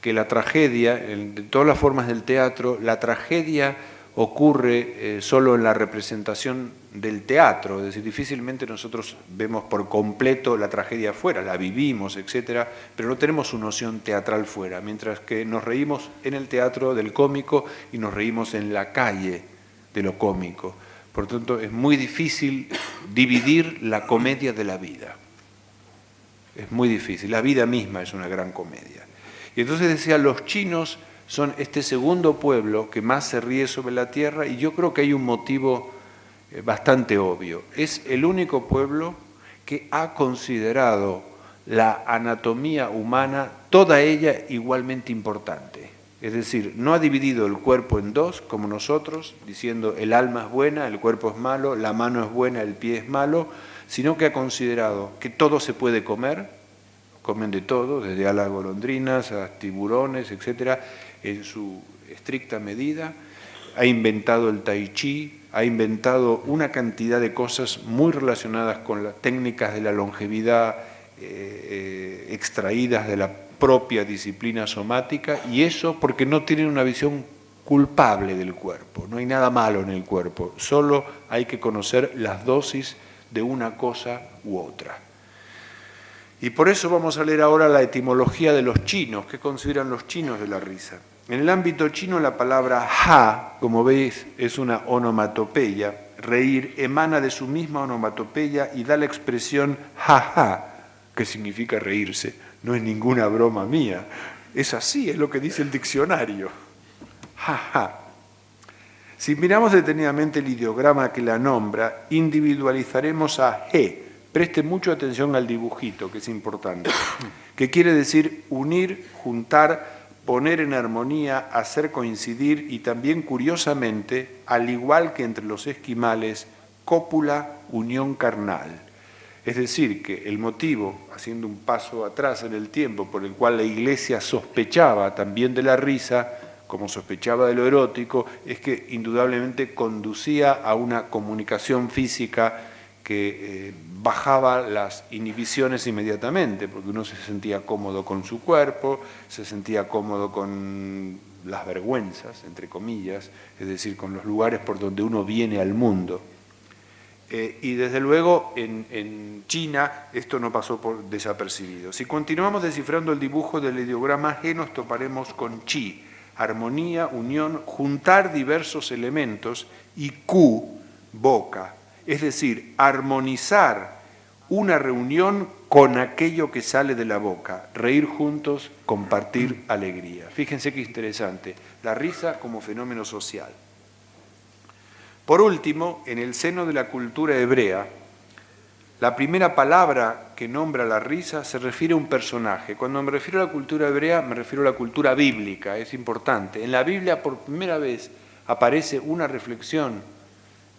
que la tragedia, de todas las formas del teatro, la tragedia ocurre solo en la representación del teatro, es decir, difícilmente nosotros vemos por completo la tragedia afuera, la vivimos, etcétera, pero no tenemos su noción teatral fuera, mientras que nos reímos en el teatro del cómico y nos reímos en la calle de lo cómico. Por lo tanto, es muy difícil dividir la comedia de la vida. Es muy difícil, la vida misma es una gran comedia. Y entonces decía, los chinos son este segundo pueblo que más se ríe sobre la tierra, y yo creo que hay un motivo bastante obvio. Es el único pueblo que ha considerado la anatomía humana, toda ella igualmente importante. Es decir, no ha dividido el cuerpo en dos, como nosotros, diciendo el alma es buena, el cuerpo es malo, la mano es buena, el pie es malo, sino que ha considerado que todo se puede comer, comen de todo, desde alas golondrinas a tiburones, etcétera, en su estricta medida. Ha inventado el tai chi, ha inventado una cantidad de cosas muy relacionadas con las técnicas de la longevidad extraídas de la propia disciplina somática, y eso porque no tienen una visión culpable del cuerpo. No hay nada malo en el cuerpo, solo hay que conocer las dosis de una cosa u otra. Y por eso vamos a leer ahora la etimología de los chinos. ¿Qué consideran los chinos de la risa? En el ámbito chino la palabra ha, como veis, es una onomatopeya. Reír emana de su misma onomatopeya y da la expresión ha, que significa reírse. No es ninguna broma mía, es así, es lo que dice el diccionario. Ha. Si miramos detenidamente el ideograma que la nombra, individualizaremos a he. Preste mucha atención al dibujito, que es importante, que quiere decir unir, juntar, poner en armonía, hacer coincidir, y también, curiosamente, al igual que entre los esquimales, cópula, unión carnal. Es decir, que el motivo, haciendo un paso atrás en el tiempo, por el cual la Iglesia sospechaba también de la risa, como sospechaba de lo erótico, es que indudablemente conducía a una comunicación física que bajaba las inhibiciones inmediatamente, porque uno se sentía cómodo con su cuerpo, se sentía cómodo con las vergüenzas, entre comillas, es decir, con los lugares por donde uno viene al mundo. Y desde luego en China esto no pasó por desapercibido. Si continuamos descifrando el dibujo del ideograma G, nos toparemos con chi, armonía, unión, juntar diversos elementos, y ku, boca, es decir, armonizar una reunión con aquello que sale de la boca, reír juntos, compartir alegría. Fíjense qué interesante, la risa como fenómeno social. Por último, en el seno de la cultura hebrea, la primera palabra que nombra la risa se refiere a un personaje. Cuando me refiero a la cultura hebrea, me refiero a la cultura bíblica, es importante. En la Biblia por primera vez aparece una reflexión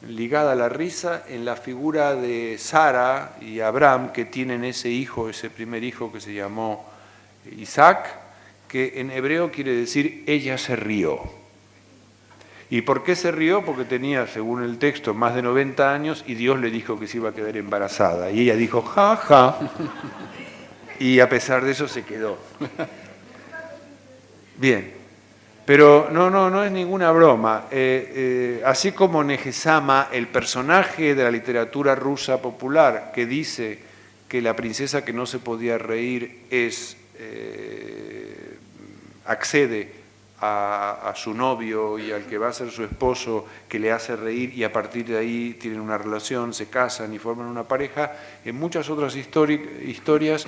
ligada a la risa en la figura de Sara y Abraham, que tienen ese hijo, ese primer hijo que se llamó Isaac, que en hebreo quiere decir ella se rió. ¿Y por qué se rió? Porque tenía, según el texto, más de 90 años y Dios le dijo que se iba a quedar embarazada. Y ella dijo, ja, ja. Y a pesar de eso se quedó. Bien, pero no es ninguna broma. Así como Negesama, el personaje de la literatura rusa popular que dice que la princesa que no se podía reír accede a su novio y al que va a ser su esposo, que le hace reír, y a partir de ahí tienen una relación, se casan y forman una pareja. En muchas otras historias,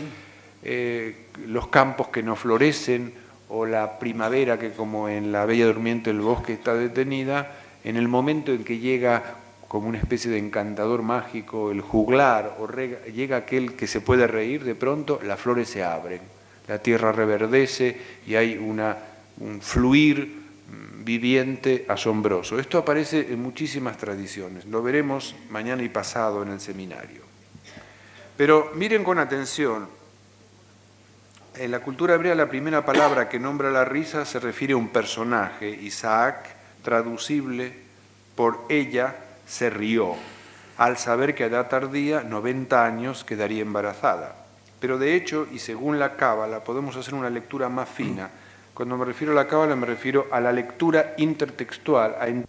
los campos que no florecen, o la primavera que, como en La Bella Durmiente, el bosque está detenida, en el momento en que llega como una especie de encantador mágico el juglar, o llega aquel que se puede reír, de pronto las flores se abren, la tierra reverdece y hay un fluir viviente asombroso. Esto aparece en muchísimas tradiciones, lo veremos mañana y pasado en el seminario. Pero miren con atención, en la cultura hebrea la primera palabra que nombra la risa se refiere a un personaje, Isaac, traducible por ella se rió, al saber que a edad tardía, 90 años, quedaría embarazada. Pero de hecho, y según la Cábala, podemos hacer una lectura más fina. Cuando me refiero a la Cábala, me refiero a la lectura intertextual,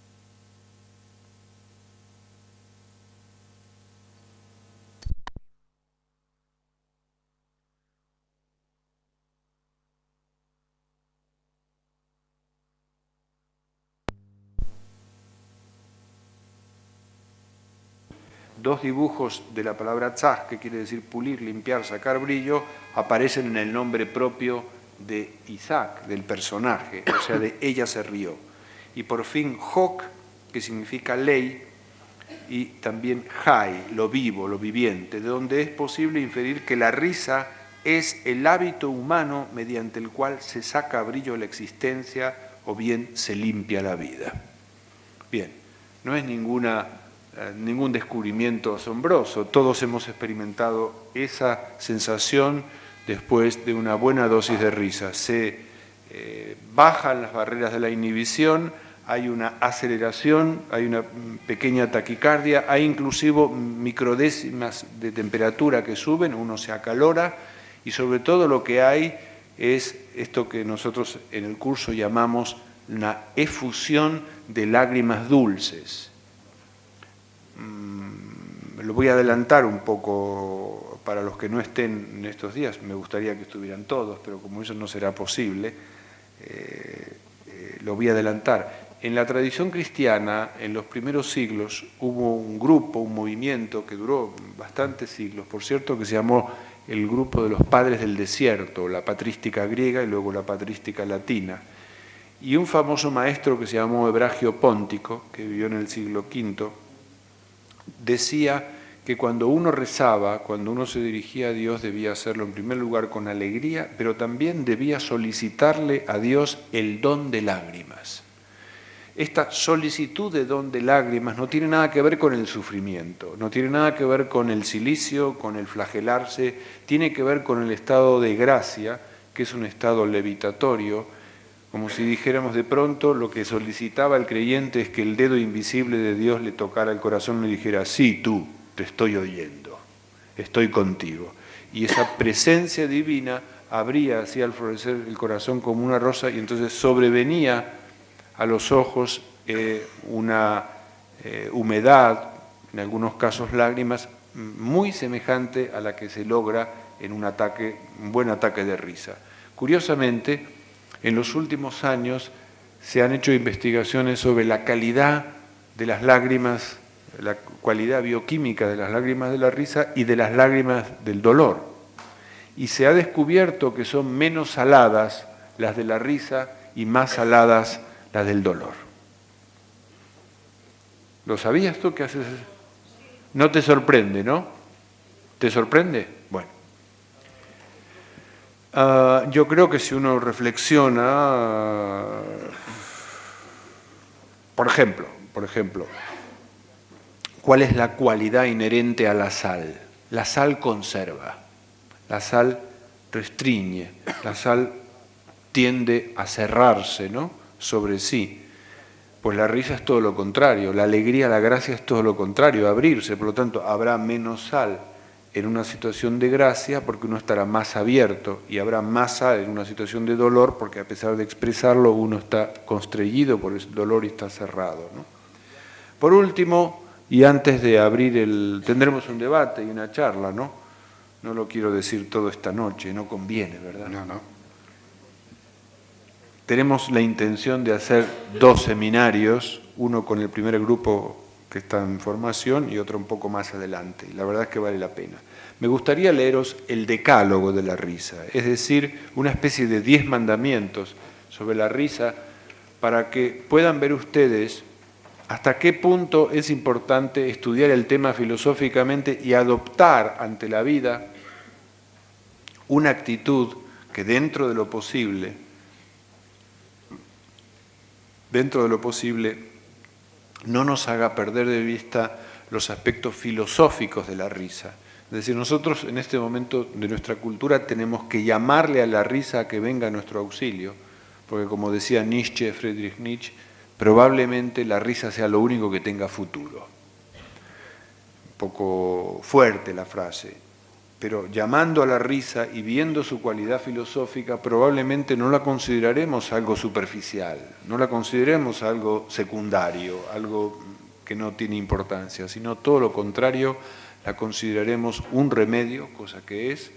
dos dibujos de la palabra tzaj, que quiere decir pulir, limpiar, sacar brillo, aparecen en el nombre propio de Isaac, del personaje, o sea, de ella se rió. Y por fin Jok, que significa ley, y también Jai, lo vivo, lo viviente, de donde es posible inferir que la risa es el hábito humano mediante el cual se saca brillo a la existencia o bien se limpia la vida. Bien, no es ningún descubrimiento asombroso, todos hemos experimentado esa sensación después de una buena dosis de risa. Se bajan las barreras de la inhibición, hay una aceleración, hay una pequeña taquicardia, hay inclusive microdécimas de temperatura que suben, uno se acalora, y sobre todo lo que hay es esto que nosotros en el curso llamamos una efusión de lágrimas dulces. Lo voy a adelantar un poco para los que no estén en estos días, me gustaría que estuvieran todos, pero como eso no será posible, lo voy a adelantar. En la tradición cristiana, en los primeros siglos, hubo un grupo, un movimiento que duró bastantes siglos, por cierto, que se llamó el grupo de los padres del desierto, la patrística griega y luego la patrística latina. Y un famoso maestro que se llamó Ebragio Póntico, que vivió en el siglo V, decía que cuando uno rezaba, cuando uno se dirigía a Dios, debía hacerlo en primer lugar con alegría, pero también debía solicitarle a Dios el don de lágrimas. Esta solicitud de don de lágrimas no tiene nada que ver con el sufrimiento, no tiene nada que ver con el cilicio, con el flagelarse, tiene que ver con el estado de gracia, que es un estado levitatorio, como si dijéramos de pronto lo que solicitaba el creyente es que el dedo invisible de Dios le tocara el corazón y le dijera, sí, tú, te estoy oyendo, estoy contigo. Y esa presencia divina abría así al florecer el corazón como una rosa y entonces sobrevenía a los ojos una humedad en algunos casos lágrimas, muy semejante a la que se logra en un buen ataque de risa. Curiosamente, en los últimos años se han hecho investigaciones sobre la calidad de las lágrimas, la cualidad bioquímica de las lágrimas de la risa y de las lágrimas del dolor. Y se ha descubierto que son menos saladas las de la risa y más saladas las del dolor. ¿Lo sabías tú que haces? No te sorprende, ¿no? ¿Te sorprende? Bueno. Yo creo que si uno reflexiona, por ejemplo, ¿cuál es la cualidad inherente a la sal? La sal conserva, la sal restringe, la sal tiende a cerrarse, ¿no?, sobre sí. Pues la risa es todo lo contrario, la alegría, la gracia es todo lo contrario, abrirse. Por lo tanto, habrá menos sal en una situación de gracia porque uno estará más abierto, y habrá más sal en una situación de dolor porque a pesar de expresarlo uno está constreñido por el dolor y está cerrado, ¿no? Por último, y antes de abrir tendremos un debate y una charla, ¿no? No lo quiero decir todo esta noche, no conviene, ¿verdad? No. Tenemos la intención de hacer 2 seminarios, uno con el primer grupo que está en formación y otro un poco más adelante. Y la verdad es que vale la pena. Me gustaría leeros el decálogo de la risa, es decir, una especie de 10 mandamientos sobre la risa para que puedan ver ustedes hasta qué punto es importante estudiar el tema filosóficamente y adoptar ante la vida una actitud que dentro de lo posible, no nos haga perder de vista los aspectos filosóficos de la risa. Es decir, nosotros en este momento de nuestra cultura tenemos que llamarle a la risa a que venga a nuestro auxilio, porque como decía Friedrich Nietzsche, probablemente la risa sea lo único que tenga futuro. Un poco fuerte la frase, pero llamando a la risa y viendo su cualidad filosófica, probablemente no la consideraremos algo superficial, no la consideremos algo secundario, algo que no tiene importancia, sino todo lo contrario, la consideraremos un remedio, cosa que es,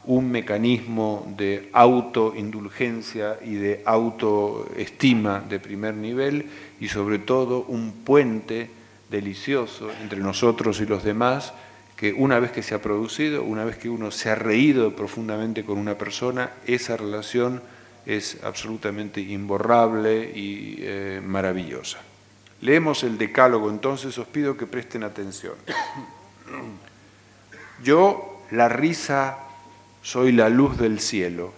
un mecanismo de autoindulgencia y de autoestima de primer nivel, y sobre todo un puente delicioso entre nosotros y los demás, que una vez que se ha producido, una vez que uno se ha reído profundamente con una persona, esa relación es absolutamente imborrable y maravillosa. Leemos el decálogo, entonces os pido que presten atención. Yo, la risa, soy la luz del cielo.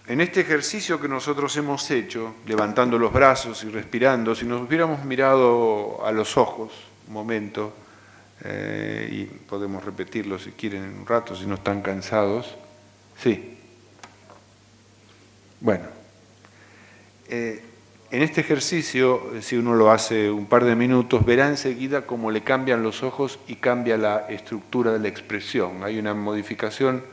En este ejercicio que nosotros hemos hecho, levantando los brazos y respirando, si nos hubiéramos mirado a los ojos un momento, y podemos repetirlo si quieren en un rato, si no están cansados. Sí. Bueno, en este ejercicio, si uno lo hace un par de minutos, verá enseguida cómo le cambian los ojos y cambia la estructura de la expresión. Hay una modificación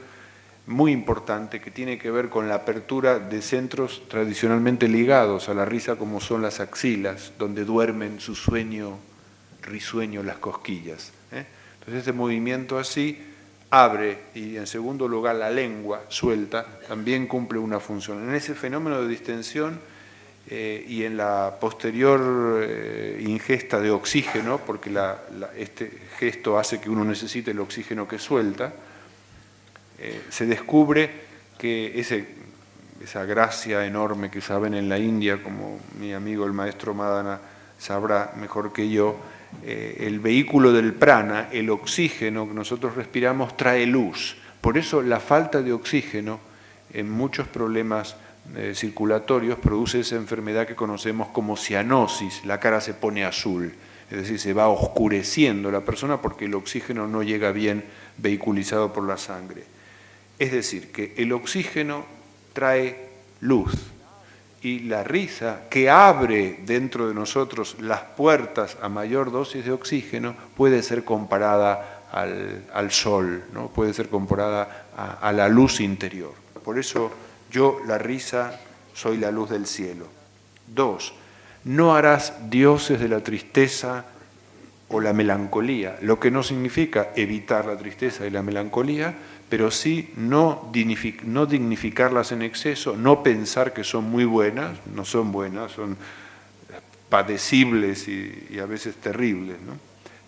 muy importante que tiene que ver con la apertura de centros tradicionalmente ligados a la risa, como son las axilas, donde duermen su sueño risueño las cosquillas. Entonces este movimiento así abre, y en segundo lugar la lengua suelta también cumple una función. En ese fenómeno de distensión y en la posterior ingesta de oxígeno, porque este gesto hace que uno necesite el oxígeno que suelta, se descubre que esa gracia enorme que saben en la India, como mi amigo el maestro Madana sabrá mejor que yo, el vehículo del prana, el oxígeno que nosotros respiramos, trae luz. Por eso la falta de oxígeno en muchos problemas circulatorios produce esa enfermedad que conocemos como cianosis, la cara se pone azul, es decir, se va oscureciendo la persona porque el oxígeno no llega bien vehiculizado por la sangre. Es decir, que el oxígeno trae luz. Y la risa, que abre dentro de nosotros las puertas a mayor dosis de oxígeno, puede ser comparada al sol, ¿no? Puede ser comparada a la luz interior. Por eso yo, la risa, soy la luz del cielo. 2. No harás dioses de la tristeza o la melancolía, lo que no significa evitar la tristeza y la melancolía, pero sí no dignificarlas en exceso, no pensar que son muy buenas, no son buenas, son padecibles y a veces terribles, ¿no?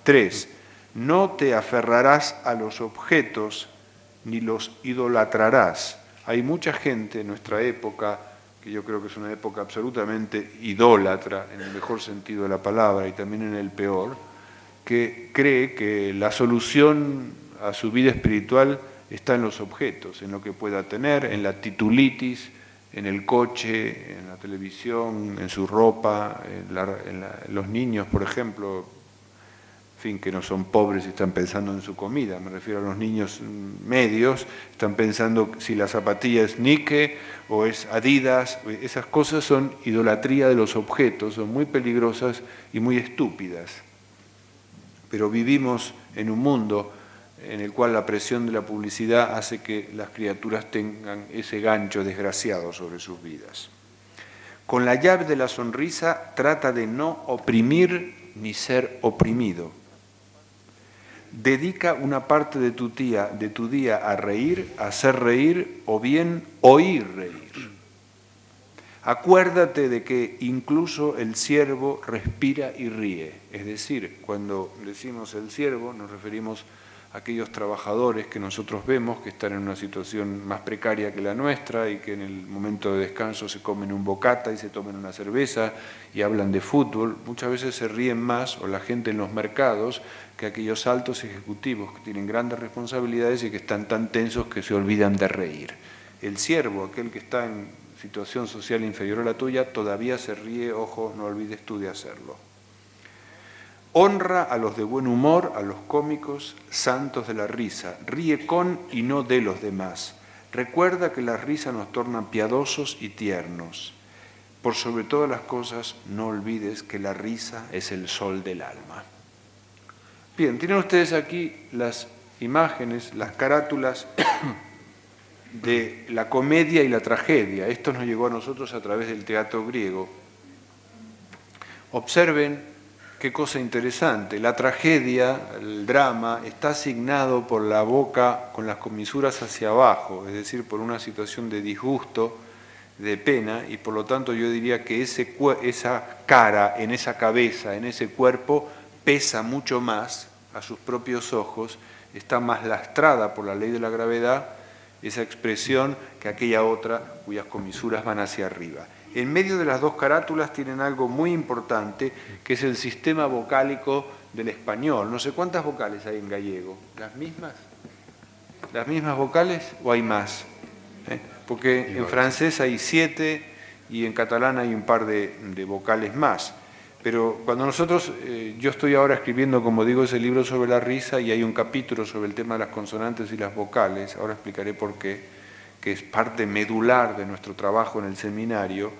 3, no te aferrarás a los objetos ni los idolatrarás. Hay mucha gente en nuestra época, que yo creo que es una época absolutamente idólatra, en el mejor sentido de la palabra y también en el peor, que cree que la solución a su vida espiritual está en los objetos, en lo que pueda tener, en la titulitis, en el coche, en la televisión, en su ropa, en los niños, por ejemplo, en fin, que no son pobres y están pensando en su comida, me refiero a los niños medios, están pensando si la zapatilla es Nike o es Adidas, esas cosas son idolatría de los objetos, son muy peligrosas y muy estúpidas. Pero vivimos en un mundo en el cual la presión de la publicidad hace que las criaturas tengan ese gancho desgraciado sobre sus vidas. Con la llave de la sonrisa trata de no oprimir ni ser oprimido. Dedica una parte de tu día a reír, a hacer reír o bien oír reír. Acuérdate de que incluso el ciervo respira y ríe. Es decir, cuando decimos el ciervo nos referimos a aquellos trabajadores que nosotros vemos que están en una situación más precaria que la nuestra y que en el momento de descanso se comen un bocata y se toman una cerveza y hablan de fútbol. Muchas veces se ríen más, o la gente en los mercados, que aquellos altos ejecutivos que tienen grandes responsabilidades y que están tan tensos que se olvidan de reír. El ciervo, aquel que está en situación social inferior a la tuya, todavía se ríe, ojo, no olvides tú de hacerlo. Honra a los de buen humor, a los cómicos, santos de la risa. Ríe con y no de los demás. Recuerda que la risa nos torna piadosos y tiernos. Por sobre todas las cosas, no olvides que la risa es el sol del alma. Bien, tienen ustedes aquí las imágenes, las carátulas de la comedia y la tragedia. Esto nos llegó a nosotros a través del teatro griego. Observen qué cosa interesante. La tragedia, el drama, está asignado por la boca con las comisuras hacia abajo, es decir, por una situación de disgusto, de pena, y por lo tanto yo diría que esa cara, en esa cabeza, en ese cuerpo, pesa mucho más a sus propios ojos, está más lastrada por la ley de la gravedad, esa expresión, que aquella otra cuyas comisuras van hacia arriba. En medio de las dos carátulas tienen algo muy importante, que es el sistema vocálico del español. No sé cuántas vocales hay en gallego. ¿Las mismas? ¿Las mismas vocales o hay más? Porque en francés hay 7 y en catalán hay un par de vocales más. Pero cuando nosotros, yo estoy ahora escribiendo, como digo, ese libro sobre la risa y hay un capítulo sobre el tema de las consonantes y las vocales, ahora explicaré por qué, que es parte medular de nuestro trabajo en el seminario,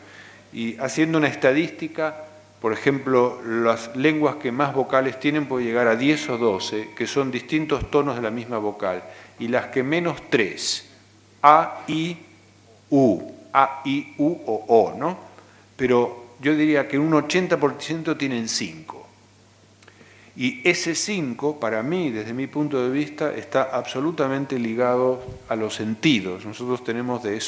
y haciendo una estadística, por ejemplo, las lenguas que más vocales tienen puede llegar a 10 o 12, que son distintos tonos de la misma vocal, y las que menos 3, A, I, U o O, ¿no? Pero yo diría que un 80% tienen 5. Y ese 5, para mí, desde mi punto de vista, está absolutamente ligado a los sentidos. Nosotros tenemos de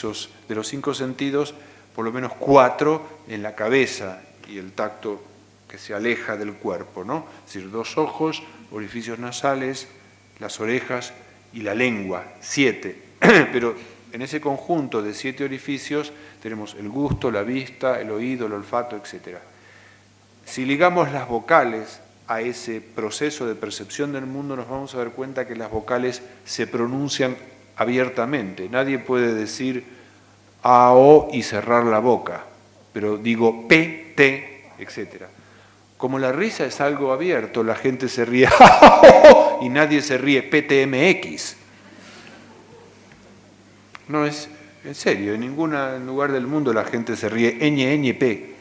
los 5 sentidos, por lo menos 4 en la cabeza y el tacto que se aleja del cuerpo, ¿no? Es decir, 2 ojos, orificios nasales, las orejas y la lengua, 7. Pero en ese conjunto de 7 orificios tenemos el gusto, la vista, el oído, el olfato, etc. Si ligamos las vocales a ese proceso de percepción del mundo, nos vamos a dar cuenta que las vocales se pronuncian abiertamente. Nadie puede decir A, O y cerrar la boca, pero digo P, T, etc. Como la risa es algo abierto, la gente se ríe y nadie se ríe PTMX. No es, en serio, en ningún lugar del mundo la gente se ríe ñ,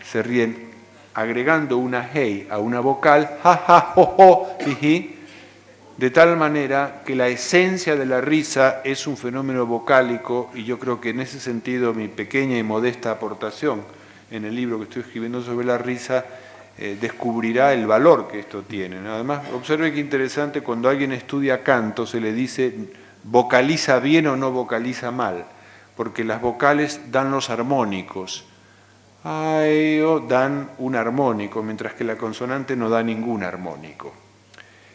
se ríen agregando una hey a una vocal, ja, ja, jo, jo, jiji, de tal manera que la esencia de la risa es un fenómeno vocálico, y yo creo que en ese sentido mi pequeña y modesta aportación en el libro que estoy escribiendo sobre la risa descubrirá el valor que esto tiene. Además, observe qué interesante, cuando alguien estudia canto se le dice vocaliza bien o no vocaliza mal, porque las vocales dan los armónicos. Ay, o dan un armónico, mientras que la consonante no da ningún armónico.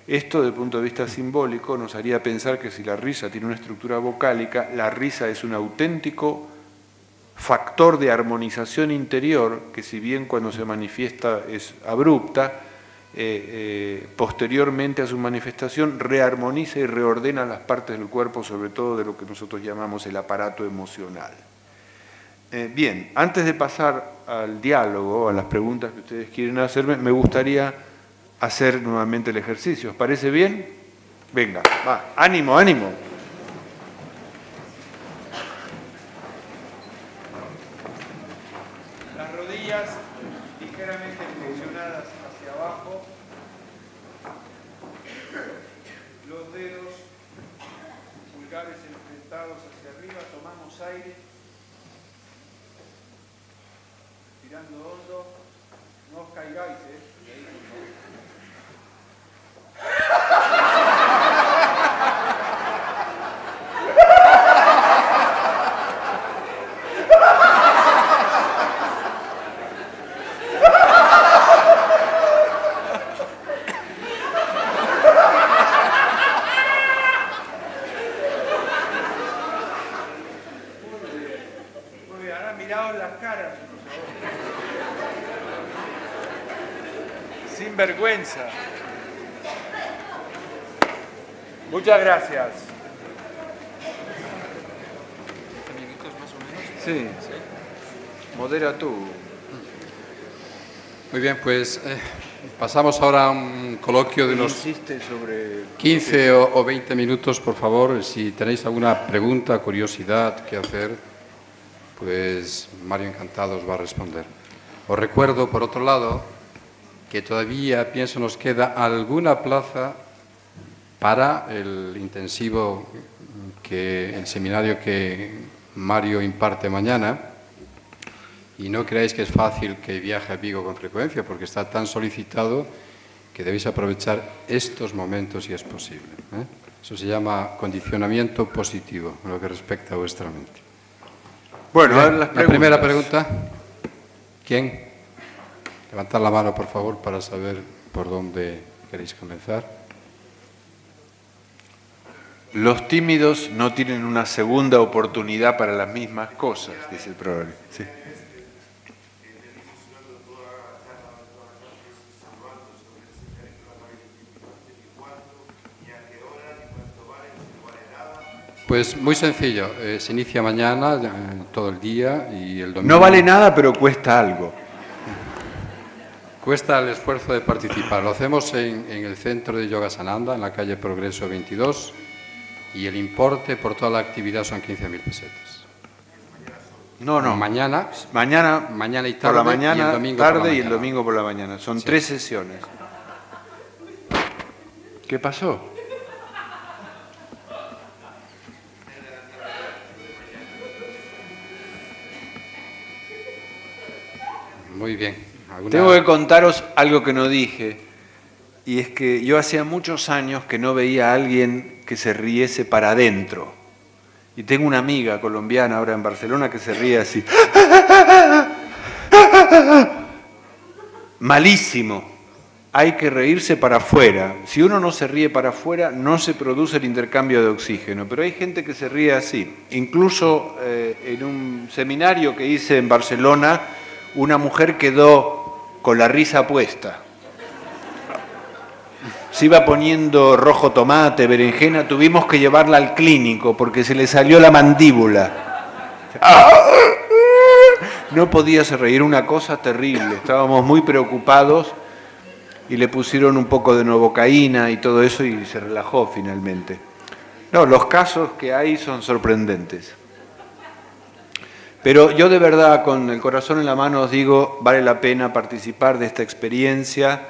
Esto, desde el punto de vista simbólico, nos haría pensar que si la risa tiene una estructura vocálica, la risa es un auténtico factor de armonización interior, que si bien cuando se manifiesta es abrupta, posteriormente a su manifestación rearmoniza y reordena las partes del cuerpo, sobre todo de lo que nosotros llamamos el aparato emocional. Bien, antes de pasar al diálogo, a las preguntas que ustedes quieren hacerme, me gustaría hacer nuevamente el ejercicio. ¿Os parece bien? Venga, va, ánimo, ánimo. Las rodillas ligeramente flexionadas hacia abajo, los dedos pulgares enfrentados hacia arriba, tomamos aire, respirando hondo, no os caigáis, sin vergüenza. Muchas gracias. ¿Minutos más o menos? Sí. Modera tú. Muy bien, pues pasamos ahora a un coloquio de unos sobre 15 o 20 minutos, por favor. Si tenéis alguna pregunta, curiosidad que hacer, pues Mario encantado os va a responder. Os recuerdo, por otro lado, que todavía, pienso, nos queda alguna plaza para el intensivo, el seminario que Mario imparte mañana. Y no creáis que es fácil que viaje a Vigo con frecuencia, porque está tan solicitado que debéis aprovechar estos momentos si es posible. Eso se llama condicionamiento positivo, en lo que respecta a vuestra mente. Bueno, Bien, a ver las preguntas. la primera pregunta. ¿Quién? Levantad la mano, por favor, para saber por dónde queréis comenzar. Los tímidos no tienen una segunda oportunidad para las mismas cosas, dice el proverbio. Sí. Pues muy sencillo, se inicia mañana, todo el día y el domingo. No vale nada, pero cuesta algo. Cuesta el esfuerzo de participar. Lo hacemos en el centro de Yoga Sananda, en la calle Progreso 22, y el importe por toda la actividad son 15.000 pesetas. No. Mañana y tarde, por la mañana, y el domingo tarde por la y el mañana. domingo por la mañana. Son 3 sesiones. ¿Qué pasó? Muy bien. Tengo que contaros algo que no dije, y es que yo hacía muchos años que no veía a alguien que se riese para adentro. Y tengo una amiga colombiana ahora en Barcelona que se ríe así. Malísimo. Hay que reírse para afuera. Si uno no se ríe para afuera, no se produce el intercambio de oxígeno. Pero hay gente que se ríe así. Incluso en un seminario que hice en Barcelona, una mujer quedó con la risa puesta. Se iba poniendo rojo tomate, berenjena, tuvimos que llevarla al clínico porque se le salió la mandíbula. No podía reír, una cosa terrible. Estábamos muy preocupados y le pusieron un poco de novocaína y todo eso y se relajó finalmente. No, los casos que hay son sorprendentes. Pero yo de verdad, con el corazón en la mano, os digo, vale la pena participar de esta experiencia.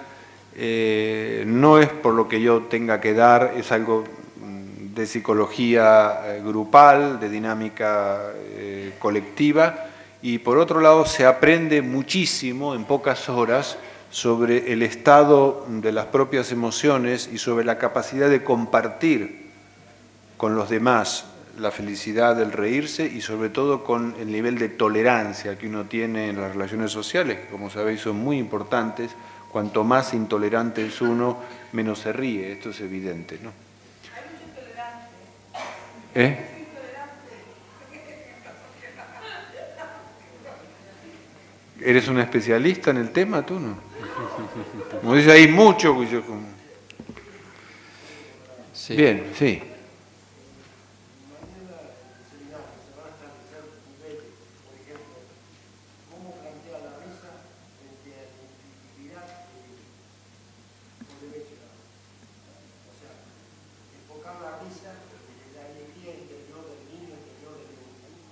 No es por lo que yo tenga que dar, es algo de psicología grupal, de dinámica colectiva, y por otro lado se aprende muchísimo en pocas horas sobre el estado de las propias emociones y sobre la capacidad de compartir con los demás la felicidad del reírse y sobre todo con el nivel de tolerancia que uno tiene en las relaciones sociales, que como sabéis son muy importantes. Cuanto más intolerante es uno, menos se ríe, esto es evidente, ¿no? ¿Eres un especialista en el tema, tú, no? Como dice, hay mucho. Pues yo como... Sí. Bien, sí.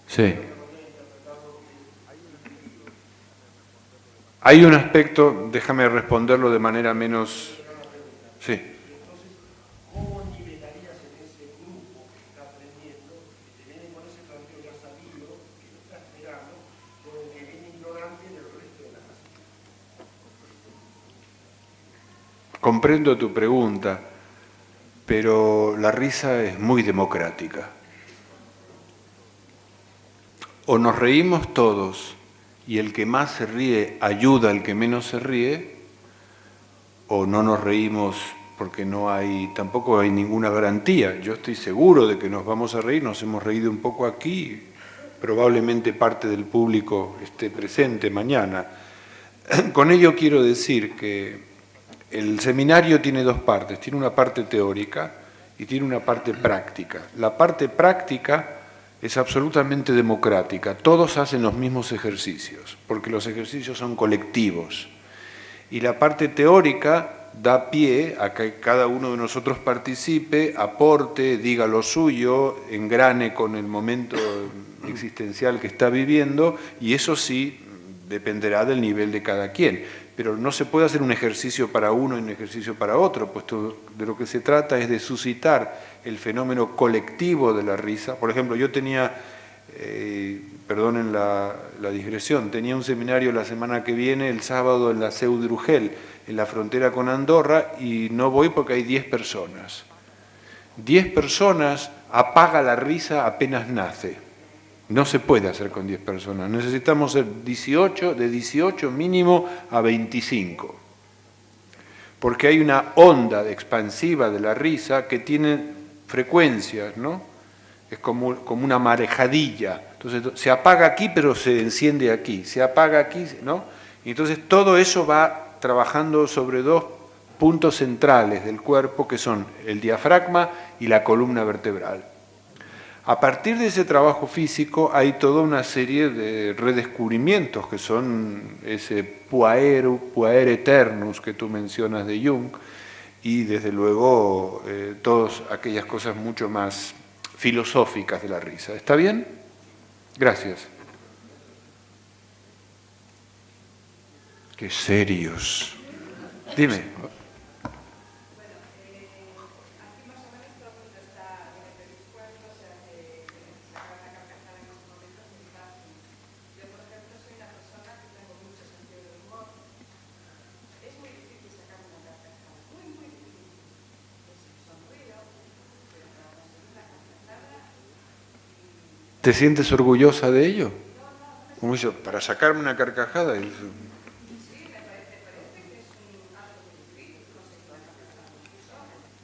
Sí. Hay un aspecto, déjame responderlo de manera menos... Sí. ¿Cómo nivelarías en ese grupo que está aprendiendo, que te viene con ese planteo ya sabido, que lo está esperando, con el que viene ignorante del resto de la clase? Comprendo tu pregunta, pero la risa es muy democrática. O nos reímos todos y el que más se ríe ayuda al que menos se ríe, o no nos reímos porque tampoco hay ninguna garantía. Yo estoy seguro de que nos vamos a reír, nos hemos reído un poco aquí, probablemente parte del público esté presente mañana. Con ello quiero decir que el seminario tiene dos partes, tiene una parte teórica y tiene una parte práctica. La parte práctica es absolutamente democrática, todos hacen los mismos ejercicios, porque los ejercicios son colectivos. Y la parte teórica da pie a que cada uno de nosotros participe, aporte, diga lo suyo, engrane con el momento existencial que está viviendo, y eso sí dependerá del nivel de cada quien. Pero no se puede hacer un ejercicio para uno y un ejercicio para otro, puesto de lo que se trata es de suscitar el fenómeno colectivo de la risa. Por ejemplo, yo tenía, perdonen la digresión, tenía un seminario la semana que viene, el sábado, en la Seu d'Urgell, en la frontera con Andorra, y no voy porque hay 10 personas. 10 personas apaga la risa apenas nace. No se puede hacer con 10 personas. Necesitamos ser de 18 mínimo a 25. Porque hay una onda expansiva de la risa que tiene frecuencias, ¿no? Es como una marejadilla. Entonces se apaga aquí pero se enciende aquí, se apaga aquí, ¿no? Y entonces todo eso va trabajando sobre dos puntos centrales del cuerpo que son el diafragma y la columna vertebral. A partir de ese trabajo físico hay toda una serie de redescubrimientos que son ese puer eternus que tú mencionas de Jung y desde luego todas aquellas cosas mucho más filosóficas de la risa. ¿Está bien? Gracias. Qué serios. Dime. ¿Te sientes orgullosa de ello? Como dice, para sacarme una carcajada.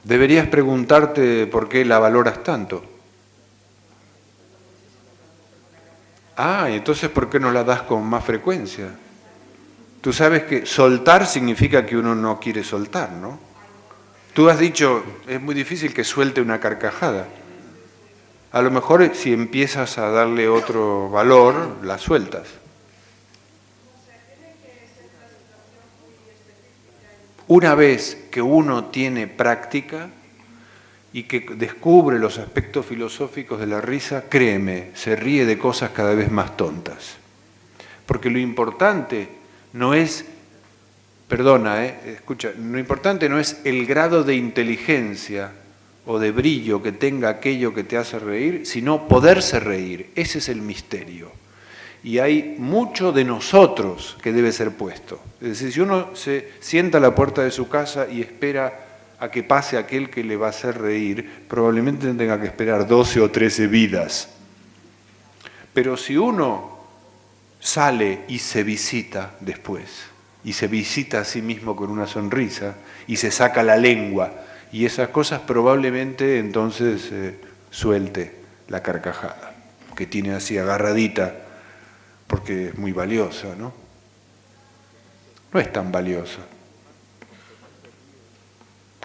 Deberías preguntarte por qué la valoras tanto. Entonces ¿por qué no la das con más frecuencia? Tú sabes que soltar significa que uno no quiere soltar, ¿no? Tú has dicho, es muy difícil que suelte una carcajada. A lo mejor si empiezas a darle otro valor, la sueltas. Una vez que uno tiene práctica y que descubre los aspectos filosóficos de la risa, créeme, se ríe de cosas cada vez más tontas. Porque lo importante no es, escucha, lo importante no es el grado de inteligencia o de brillo que tenga aquello que te hace reír, sino poderse reír. Ese es el misterio. y hay mucho de nosotros que debe ser puesto. Es decir, si uno se sienta a la puerta de su casa y espera a que pase aquel que le va a hacer reír, probablemente tenga que esperar 12 o 13 vidas. Pero si uno sale y se visita después, y se visita a sí mismo con una sonrisa, y se saca la lengua, y esas cosas, probablemente entonces suelte la carcajada, que tiene así agarradita, porque es muy valiosa, ¿no? No es tan valiosa.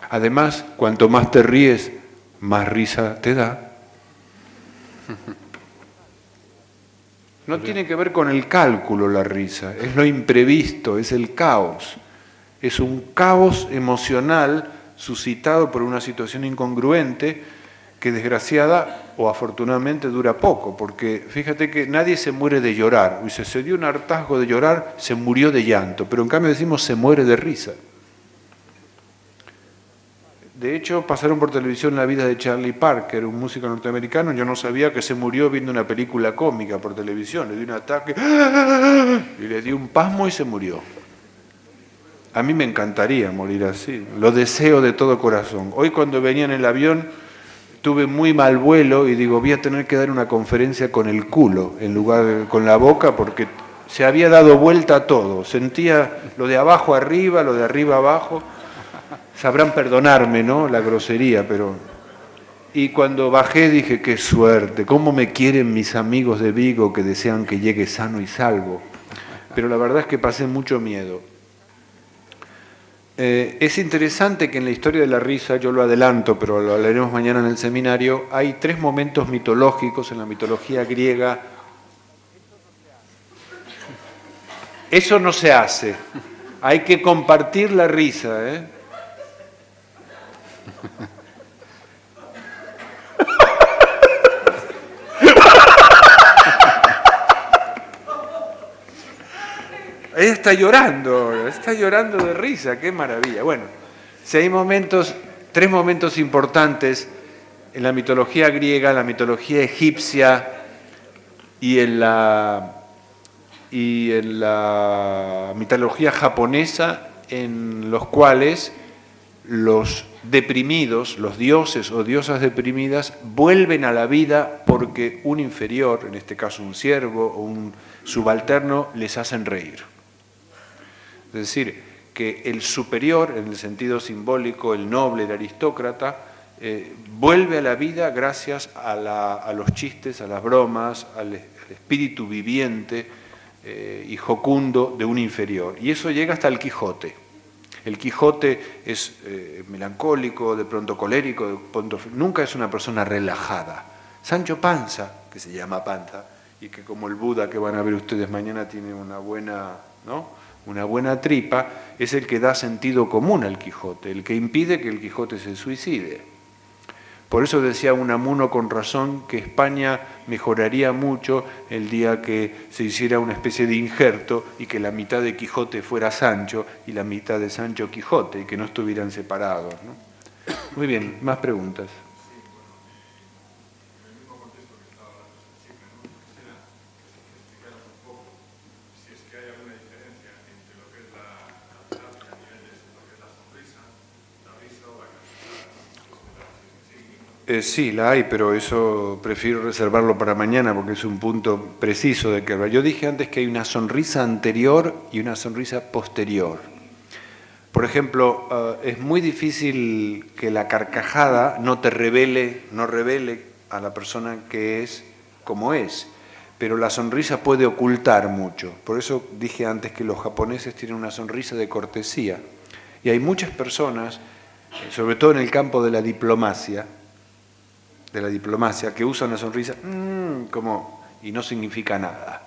Además, cuanto más te ríes, más risa te da. No tiene que ver con el cálculo la risa, es lo imprevisto, es el caos. Es un caos emocional suscitado por una situación incongruente que desgraciada o afortunadamente dura poco, porque fíjate que nadie se muere de llorar. Se dio un hartazgo de llorar, se murió de llanto, pero en cambio decimos se muere de risa. De hecho, pasaron por televisión la vida de Charlie Parker, un músico norteamericano. Yo no sabía que se murió viendo una película cómica por televisión. Le dio un ataque y le dio un pasmo y se murió. A mí me encantaría morir así. Lo deseo de todo corazón. Hoy cuando venía en el avión tuve muy mal vuelo y digo, voy a tener que dar una conferencia con el culo en lugar de con la boca porque se había dado vuelta a todo. Sentía lo de abajo arriba, lo de arriba abajo. Sabrán perdonarme, ¿no?, la grosería, pero... Y cuando bajé dije, qué suerte, cómo me quieren mis amigos de Vigo que desean que llegue sano y salvo. Pero la verdad es que pasé mucho miedo. Es interesante que en la historia de la risa, yo lo adelanto, pero lo hablaremos mañana en el seminario, hay 3 momentos mitológicos en la mitología griega. Eso no se hace. Hay que compartir la risa, ¿eh? Ella está llorando de risa, qué maravilla. Bueno, si hay 3 momentos importantes en la mitología griega, en la mitología egipcia y en la mitología japonesa, en los cuales los deprimidos, los dioses o diosas deprimidas, vuelven a la vida porque un inferior, en este caso un siervo o un subalterno, les hacen reír. Es decir, que el superior, en el sentido simbólico, el noble, el aristócrata, vuelve a la vida gracias a los chistes, a las bromas, al espíritu viviente y jocundo de un inferior. Y eso llega hasta el Quijote. El Quijote es melancólico, de pronto colérico, de pronto, nunca es una persona relajada. Sancho Panza, que se llama Panza, y que como el Buda que van a ver ustedes mañana tiene una buena, ¿no?, una buena tripa, es el que da sentido común al Quijote, el que impide que el Quijote se suicide. Por eso decía Unamuno con razón que España mejoraría mucho el día que se hiciera una especie de injerto y que la mitad de Quijote fuera Sancho y la mitad de Sancho Quijote y que no estuvieran separados, ¿no? Muy bien, más preguntas. Sí, la hay, pero eso prefiero reservarlo para mañana porque es un punto preciso de que hablar. Yo dije antes que hay una sonrisa anterior y una sonrisa posterior. Por ejemplo, es muy difícil que la carcajada no revele a la persona que es como es, pero la sonrisa puede ocultar mucho. Por eso dije antes que los japoneses tienen una sonrisa de cortesía. Y hay muchas personas, sobre todo en el campo de la diplomacia, que usa una sonrisa y no significa nada.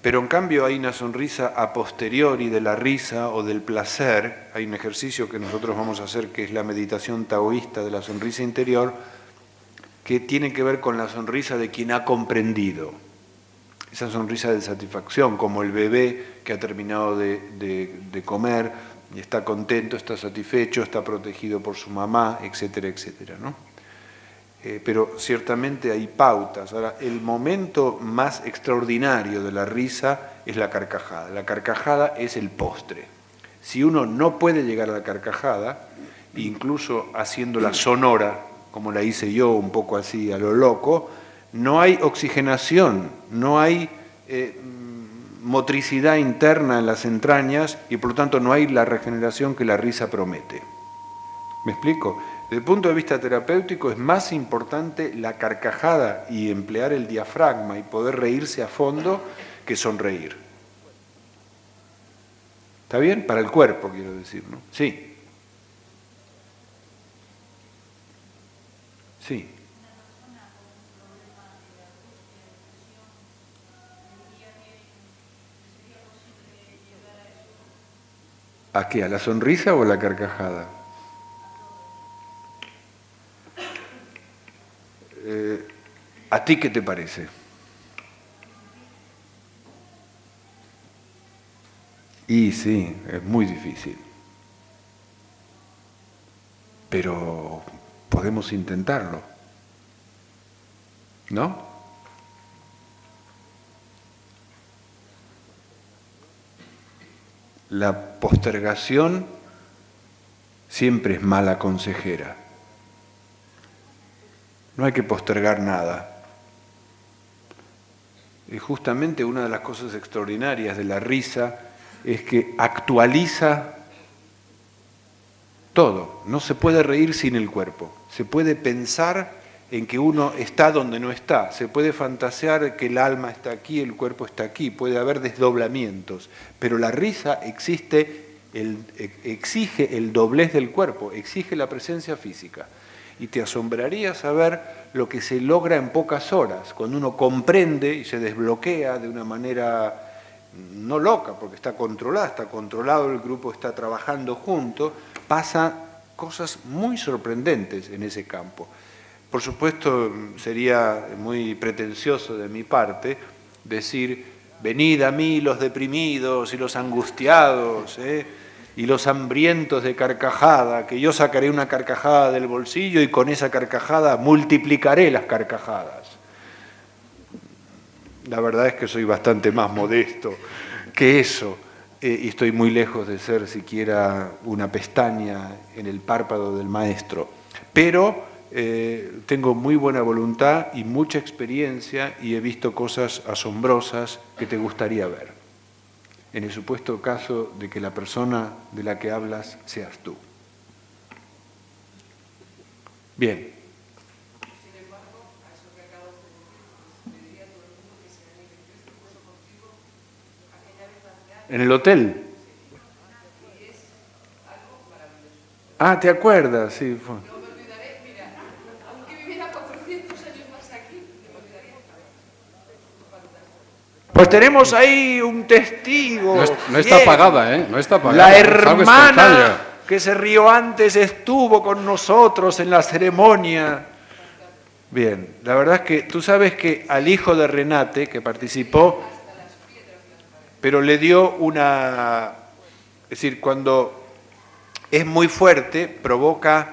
Pero en cambio hay una sonrisa a posteriori de la risa o del placer. Hay un ejercicio que nosotros vamos a hacer que es la meditación taoísta de la sonrisa interior, que tiene que ver con la sonrisa de quien ha comprendido. Esa sonrisa de satisfacción, como el bebé que ha terminado de comer y está contento, está satisfecho, está protegido por su mamá, etcétera, etcétera, ¿no? pero ciertamente hay pautas. Ahora, el momento más extraordinario de la risa es la carcajada. La carcajada es el postre. Si uno no puede llegar a la carcajada, incluso haciéndola sonora, como la hice yo, un poco así a lo loco, no hay oxigenación, no hay motricidad interna en las entrañas y por lo tanto no hay la regeneración que la risa promete. ¿Me explico? Desde el punto de vista terapéutico es más importante la carcajada y emplear el diafragma y poder reírse a fondo que sonreír. ¿Está bien? Para el cuerpo, quiero decir, ¿no? Sí. Sí. ¿A qué? ¿A la sonrisa o a la carcajada? ¿A ti qué te parece? Y sí, es muy difícil. Pero podemos intentarlo, ¿no? La postergación siempre es mala consejera. No hay que postergar nada. Y justamente una de las cosas extraordinarias de la risa es que actualiza todo. No se puede reír sin el cuerpo. Se puede pensar en que uno está donde no está. Se puede fantasear que el alma está aquí, el cuerpo está aquí. Puede haber desdoblamientos. Pero la risa exige el doblez del cuerpo, exige la presencia física. Y te asombraría saber lo que se logra en pocas horas, cuando uno comprende y se desbloquea de una manera no loca, porque está controlada, está controlado, el grupo está trabajando junto, pasa cosas muy sorprendentes en ese campo. Por supuesto, sería muy pretencioso de mi parte decir, venid a mí los deprimidos y los angustiados, y los hambrientos de carcajada, que yo sacaré una carcajada del bolsillo y con esa carcajada multiplicaré las carcajadas. La verdad es que soy bastante más modesto que eso, y estoy muy lejos de ser siquiera una pestaña en el párpado del maestro. Pero tengo muy buena voluntad y mucha experiencia y he visto cosas asombrosas que te gustaría ver, en el supuesto caso de que la persona de la que hablas seas tú. Bien. Sin embargo, a eso que acabas de decir, le diría a todo el mundo que se anime, que este curso contigo, aquella vez hace años. ¿En el hotel? Y es algo maravilloso. Ah, ¿te acuerdas? Sí. Fue. No me olvidaré, mira, aunque viviera 400 años más aquí, no me olvidaría. Fantástico. Pues tenemos ahí un testigo. No está apagada, ¿eh? No está apagada. La es algo hermana espontáneo. que se rió antes estuvo con nosotros en la ceremonia. Bien, la verdad es que tú sabes que al hijo de Renate, que participó, pero le dio una... Es decir, cuando es muy fuerte, provoca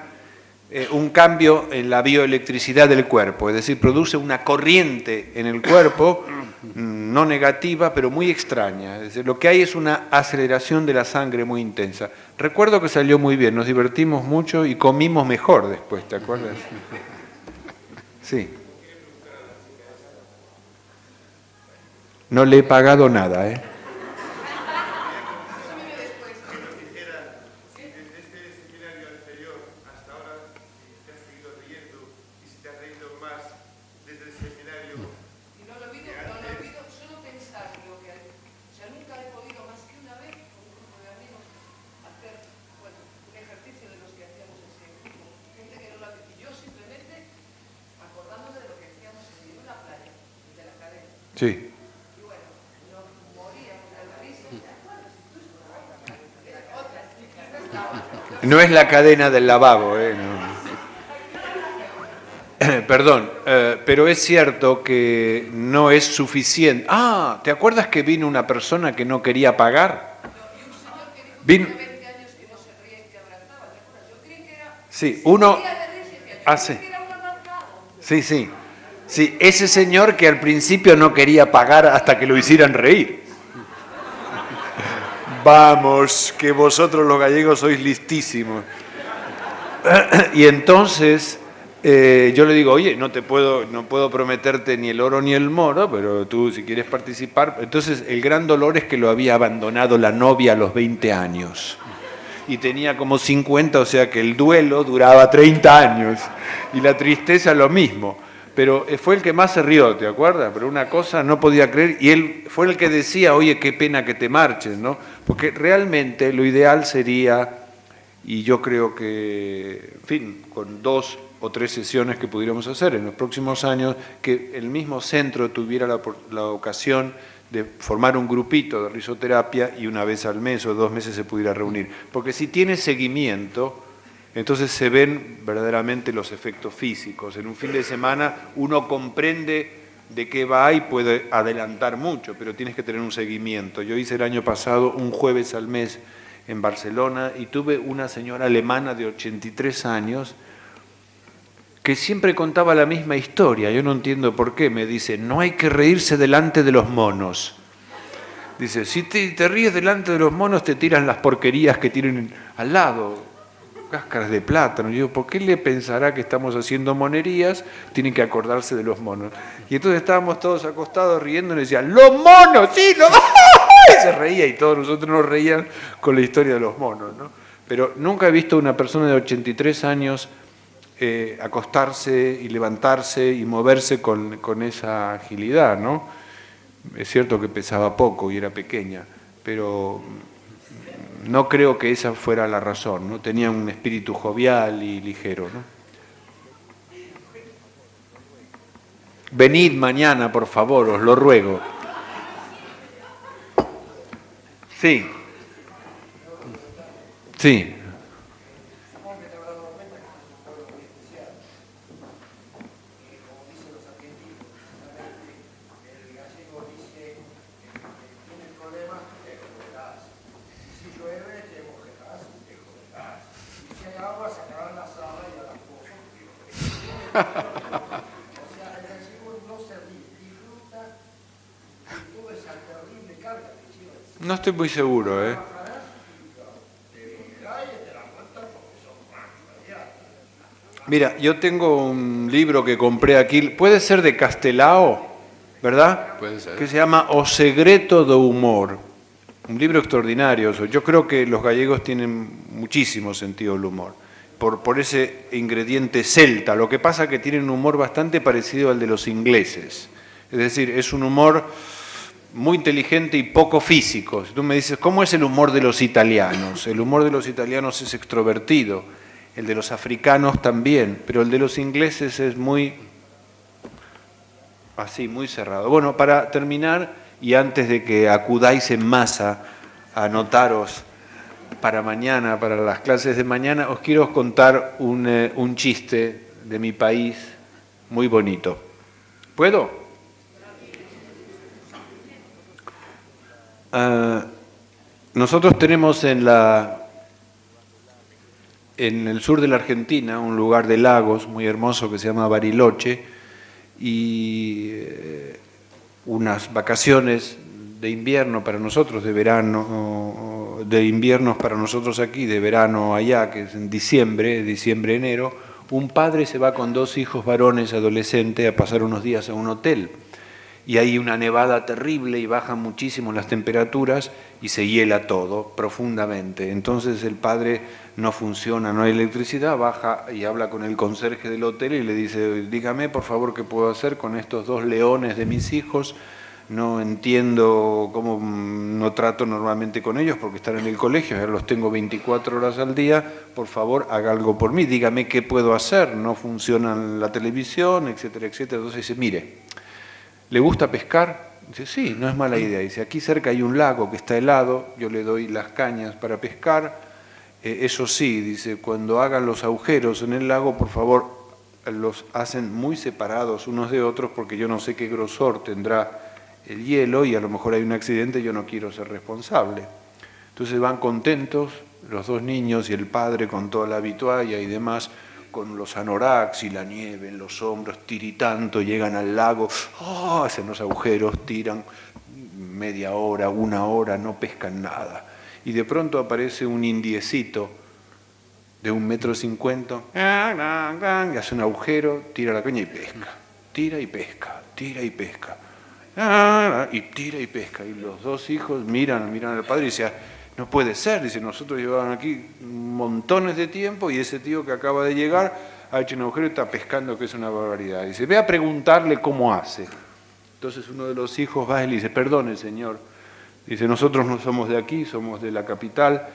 un cambio en la bioelectricidad del cuerpo, es decir, produce una corriente en el cuerpo, no negativa, pero muy extraña. Es decir, lo que hay es una aceleración de la sangre muy intensa. Recuerdo que salió muy bien, nos divertimos mucho y comimos mejor después, ¿te acuerdas? Sí. No le he pagado nada, ¿eh? Sí. Y bueno, no moríamos de la risa. No es la cadena del lavabo, no. Perdón, pero es cierto que no es suficiente. Ah, ¿te acuerdas que vino una persona que no quería pagar? Y un señor que dijo que Vino... tenía 20 años que no se ría y que abrazaba, ¿te acuerdas? Yo creí que era... Sí, uno Se ría de risa y decía, yo hace... creí que era un abrazado. Sí, sí. Sí, ese señor que al principio no quería pagar hasta que lo hicieran reír. Vamos, que vosotros los gallegos sois listísimos. Y entonces yo le digo, oye, no puedo prometerte ni el oro ni el moro, pero tú si quieres participar. Entonces el gran dolor es que lo había abandonado la novia a los 20 años. Y tenía como 50, o sea que el duelo duraba 30 años. Y la tristeza lo mismo. Pero fue el que más se rió, ¿te acuerdas? Pero una cosa no podía creer, y él fue el que decía, oye, qué pena que te marches, ¿no? Porque realmente lo ideal sería, y yo creo que, en fin, con 2 o 3 sesiones que pudiéramos hacer en los próximos años, que el mismo centro tuviera la ocasión de formar un grupito de risoterapia y una vez al mes o 2 meses se pudiera reunir. Porque si tiene seguimiento, entonces se ven verdaderamente los efectos físicos. En un fin de semana uno comprende de qué va y puede adelantar mucho, pero tienes que tener un seguimiento. Yo hice el año pasado un jueves al mes en Barcelona y tuve una señora alemana de 83 años que siempre contaba la misma historia. Yo no entiendo por qué. Me dice, no hay que reírse delante de los monos. Dice, si te ríes delante de los monos te tiran las porquerías que tienen al lado. Cáscaras de plátano. Y digo, ¿por qué le pensará que estamos haciendo monerías? Tienen que acordarse de los monos. Y entonces estábamos todos acostados riendo y decían, ¡los monos! ¡Sí, los monos! Y se reía y todos nosotros nos reían con la historia de los monos, ¿no? Pero nunca he visto a una persona de 83 años acostarse y levantarse y moverse con esa agilidad, ¿no? Es cierto que pesaba poco y era pequeña, pero no creo que esa fuera la razón, ¿no? Tenía un espíritu jovial y ligero, ¿no? Venid mañana, por favor, os lo ruego. Sí. Sí. No estoy muy seguro, ¿eh? Mira, yo tengo un libro que compré aquí, puede ser de Castelao, ¿verdad? Puede ser. Que se llama O Segreto do Humor. Un libro extraordinario. Yo creo que los gallegos tienen muchísimo sentido del humor, por ese ingrediente celta. Lo que pasa es que tienen un humor bastante parecido al de los ingleses. Es decir, es un humor muy inteligente y poco físico. Si tú me dices, ¿cómo es el humor de los italianos? El humor de los italianos es extrovertido, el de los africanos también, pero el de los ingleses es muy así, muy cerrado. Bueno, para terminar, y antes de que acudáis en masa a anotaros para mañana, para las clases de mañana, os quiero contar un chiste de mi país muy bonito. ¿Puedo? Nosotros tenemos en el sur de la Argentina un lugar de lagos muy hermoso que se llama Bariloche y unas vacaciones de invierno para nosotros, de verano, de inviernos para nosotros aquí, de verano allá, que es en diciembre, enero, un padre se va con 2 hijos varones adolescentes a pasar unos días a un hotel. Y hay una nevada terrible y bajan muchísimo las temperaturas y se hiela todo profundamente. Entonces el padre no funciona, no hay electricidad, baja y habla con el conserje del hotel y le dice, dígame por favor qué puedo hacer con estos 2 leones de mis hijos. No entiendo cómo no trato normalmente con ellos porque están en el colegio, ya los tengo 24 horas al día, por favor haga algo por mí, dígame qué puedo hacer, no funciona la televisión, etcétera, etcétera. Entonces dice, mire, ¿le gusta pescar? Dice, sí, no es mala idea. Dice, aquí cerca hay un lago que está helado, yo le doy las cañas para pescar. Eso sí, dice, cuando hagan los agujeros en el lago, por favor, los hacen muy separados unos de otros porque yo no sé qué grosor tendrá el hielo y a lo mejor hay un accidente, yo no quiero ser responsable. Entonces van contentos los 2 niños y el padre con toda la vitualla y demás, con los anoraks y la nieve en los hombros, tiritando, llegan al lago, hacen los agujeros, tiran media hora, 1 hora, no pescan nada. Y de pronto aparece un indiecito de 1,50 m, y hace un agujero, tira la caña y pesca. Tira y pesca, tira y pesca. Y tira y pesca. Y los 2 hijos miran al padre y dicen, no puede ser, dice, nosotros llevaban aquí montones de tiempo y ese tío que acaba de llegar ha hecho un agujero y está pescando, que es una barbaridad. Dice, ve a preguntarle cómo hace. Entonces uno de los hijos va y le dice, perdone señor, dice, nosotros no somos de aquí, somos de la capital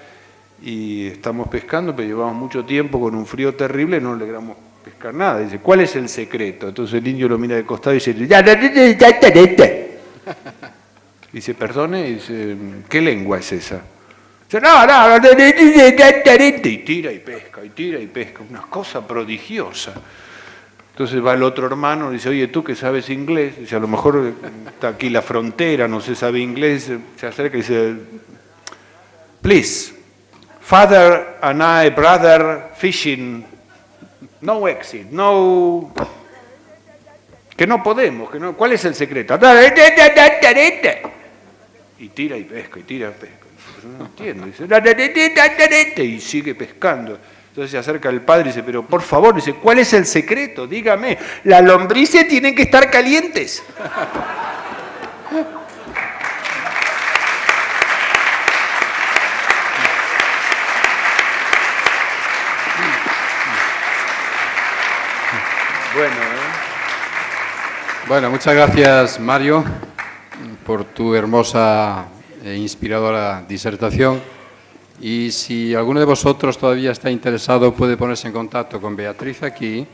y estamos pescando, pero llevamos mucho tiempo con un frío terrible y no logramos pescar nada. Dice, ¿cuál es el secreto? Entonces el indio lo mira de costado y dice, dice, perdone, dice, ¿qué lengua es esa? Dice, no, y tira y pesca, una cosa prodigiosa. Entonces va el otro hermano y dice, oye, tú que sabes inglés, dice, a lo mejor está aquí la frontera, no se sabe inglés, se acerca y dice, please, father and I, brother, fishing, no exit, no, que no podemos, que no, ¿cuál es el secreto? Y tira y pesca, no entiendo, dice, y sigue pescando. Entonces se acerca el padre y dice, pero por favor, dice, ¿cuál es el secreto? Dígame, las lombrices tienen que estar calientes. Bueno, muchas gracias, Mario, por tu hermosa e inspiradora disertación. Y si alguno de vosotros todavía está interesado, puede ponerse en contacto con Beatriz aquí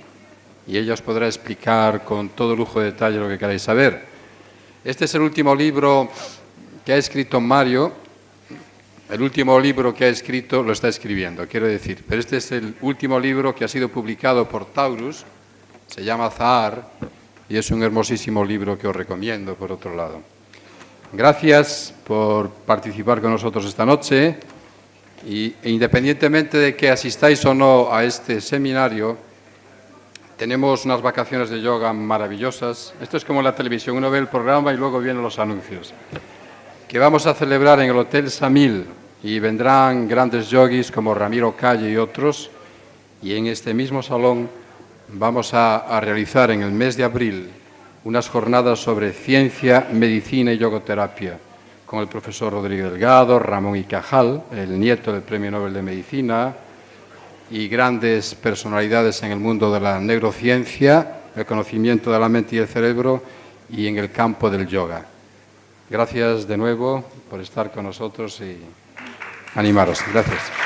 y ella os podrá explicar con todo lujo de detalle lo que queráis saber. Este es el último libro que ha escrito Mario. El último libro que ha escrito lo está escribiendo, quiero decir. Pero este es el último libro que ha sido publicado por Taurus. Se llama Zahar y es un hermosísimo libro que os recomiendo, por otro lado. Gracias por participar con nosotros esta noche. E independientemente de que asistáis o no a este seminario, tenemos unas vacaciones de yoga maravillosas. Esto es como la televisión, uno ve el programa y luego vienen los anuncios. Que vamos a celebrar en el Hotel Samil y vendrán grandes yogis como Ramiro Calle y otros. Y en este mismo salón vamos a realizar en el mes de abril unas jornadas sobre ciencia, medicina y yogoterapia, con el profesor Rodrigo Delgado, Ramón y Cajal, el nieto del Premio Nobel de Medicina, y grandes personalidades en el mundo de la neurociencia, el conocimiento de la mente y el cerebro, y en el campo del yoga. Gracias de nuevo por estar con nosotros y animaros. Gracias.